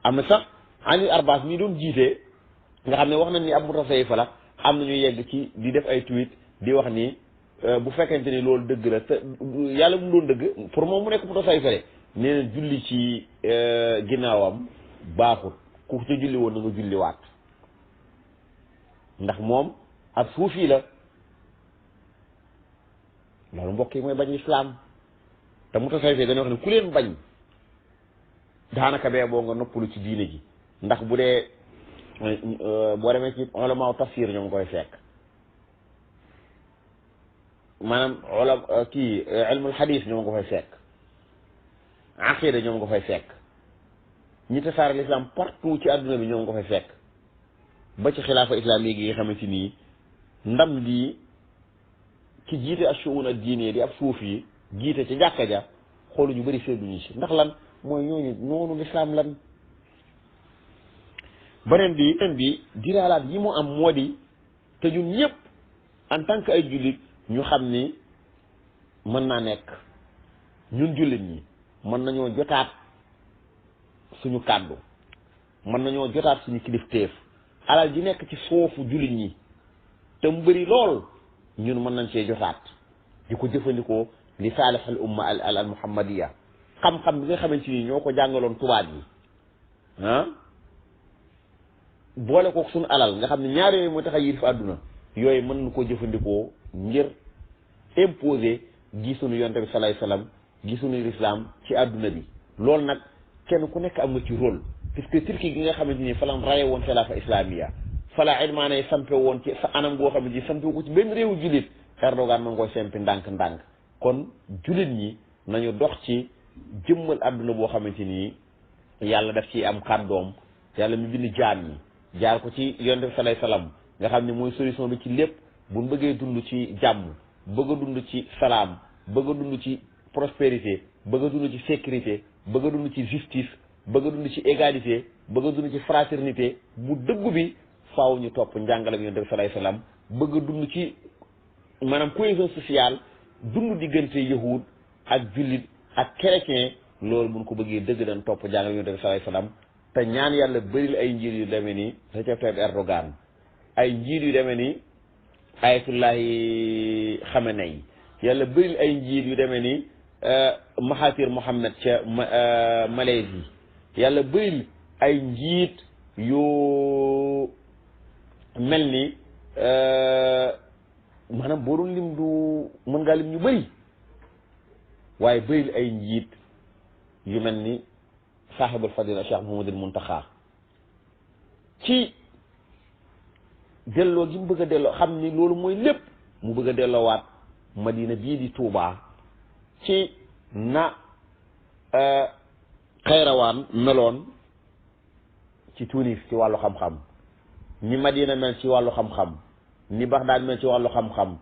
am na sax Anil Arbas mii doon jiite nga xam ne wax nañ ni ab mutasawwif la am na ñu yegg ci di def ay tweet di wax ni bu fekkente ni loolu dëgg la te yàlla mu doon dëgg pour moom mu nekk mutasawwif la nee na julli ci ginnaawam baaxut ku ca julli woon na nga julliwaat ndax moom ab suufi la loolu mbokk yi mooy bañ lislaam te mutasawwif dañoo wax ne ku leen bañ daanaka bee boo nga noppalu ci diine ji ndax bu dee boo demee ci ulama tafsir ñoo ngi koy fekk maanaam ilmul hadis ñoo ngi ko fay fekk aqida ñoo ngi ko fay fekk ñi tasaare l'islam partout ci àdduna bi ñoo ngi ko fay fekk ba ci xilaafa islamique yi nga xamante nii ndam lii ki jiite ashuun ad-diine di ab suuf yi jiite ci jàkka ja xoolu ñu bëri seetluñu si ndax lan mooy ñooñu noonu l'islam lan beneen bi diraalaat yi mu am moo di te ñun ñëpp en tant que ay jullit ñu xam ni mën naa nekk ñun jullit ñi mën nañoo jotaat suñu kàddu mën nañoo jotaat suñu kilifteef alal ji nekk ci foofu jullit ñi te mu bëri lool ñun mën nañ cee jotaat di ko jëfandikoo li saalih al umma al muhammadiya xam-xam bi nga xamante ni ñoo ko jàngaloon tubaab yi boole ko suñu alal nga xam ne ñaar yooyu moo tax a yilif àdduna yooyu mën na koo jëfandikoo ngir imposer gi suñu yonte bi salaay salaam gi suñu lislaam ci àdduna bi loolu nag kenn ku nekk am nga ci rôle puisque Turquie gi nga xamante ni fa lañ raye woon xilaafa islamiya fala ilmaana yi sampe woon ci sa anam goo xam ne ji sampe ko ci benn réewu jullit Erdogan ma ngi koy sempi ndànk-ndànk kon jullit ñi nañu dox ci jëmmal àdduna boo xamante ni yàlla daf ci am kàddoom yàlla mi bind jaam ñi jaar ko ci yonent bi salay salaam nga xam ne mooy solution bi ci lépp buñ bëggee dund ci jàmm bëgg a dund ci salaam bëgg a dund ci prospérité bëgg a dund ci sécurité bëgg a dund ci justice bëgg a dund ci égalité bëgg a dund ci fraternité bu dëggu bi faaw ñu topp njàngale bi yonent bi salay salaam bëgg a dund ci maanaam cohésion sociale dund diggante yahud ak jullit ak chrétien loolu buñ ko bëggee dëgg dañ topp njàngale bi yonent bi salay salaam te ñaan yàlla bëril ay njiit yu demee ni Recep Tayyip Erdogan ay njiit yu demee ni Ayatullahi Khamenei yàlla bëril ay njiit yu demee ni Mahathir Mohamad ca Malaisie yàlla bëril ay njiit yu mel ni maanaam boo doon lim du mën ngaa lim ñu bëri waaye bëril ay njiit yu mel ni saaxibul fadila Cheikh Mouhamadul Muntaxa ci delloo gi mu bëgg a delloo xam ni loolu mooy lépp mu bëgg a delloowaat Madina bii di Touba ci na Xayrawaan meloon ci Tunis ci wàllu xam-xam ni Madina mel ci wàllu xam-xam ni Bagdad mel ci wàllu xam-xam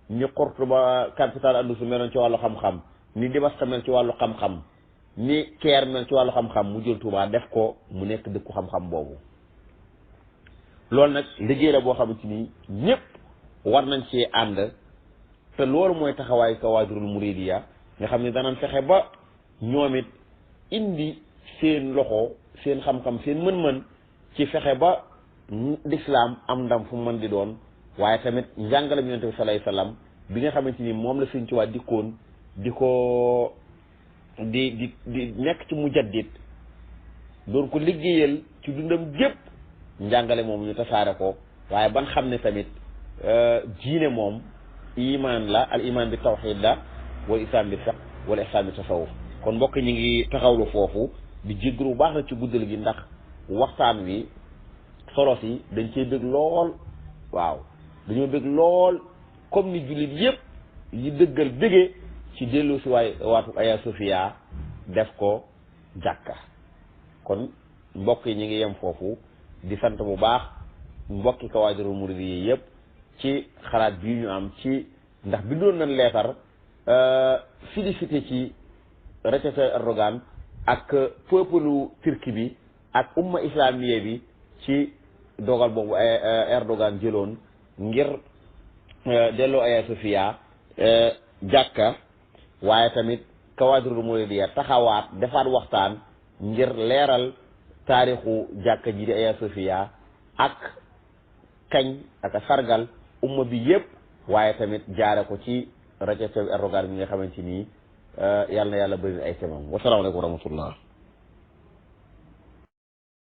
ni Qurtuba capitale Andalus meloon ci wàllu xam-xam ni Damas mel ci wàllu xam-xam ni Caire mel ci wàllu xam-xam mu jël Touba def ko mu nekk dëkku xam-xam boobu loolu nag liggéey la boo xamante ni ñëpp war nañ cee ànd te loolu mooy taxawaayu Kawaadirul Muridiya nga xam ne danañ fexe ba ñoom it indi seen loxo seen xam-xam seen mën-mën ci fexe ba lislaam am ndam fu mu mën di doon waaye tamit njàngalam Yonent bi sallallahu alayhi wasallam bi nga xamante ni moom la Sëñ Tuubaa dikkoon di ko di nekk ci mujaddid doon ko liggéeyal ci dundam gépp njàngale moom ñu tasaare ko waaye ban xam ne tamit diine moom iman la al iman bi tawxid la wal islam bi fiqh wala ihsan bi tasawuf kon mbokk ñi ngi taxawlu foofu di jéggalu baax na ci guddal gi ndax waxtaan wi solo si dañ cee bëgg lool waaw dañoo bëgg lool comme ni jullit yépp yi dëggal bëggee ci dellu si waatu Aya Sofia def ko jàkka kon mbokk yi ñi ngi yem foofu di sant bu baax mbokki Kawadirul Muridiya yëpp ci xalaat bii ñu am ci ndax bindoon nañ leetar félicité ci Recep Tayyip Erdogan ak peuple turki bi ak umma islamiye bi ci dogal boobu Erdogan jëloon ngir delloo Aya Sofia jàkka waaye tamit Kawadirul Muridiya taxawaat defaat waxtaan ngir leeral taarixu jàkka ji di Aya Sofia ak kañ ak a sargal umma bi yëpp waaye tamit jaare ko ci Recep Tayyip Erdogan bi nga xamante ni yàlla na yàlla bëri ay semam wasalaamaaleykum wa rahmatullah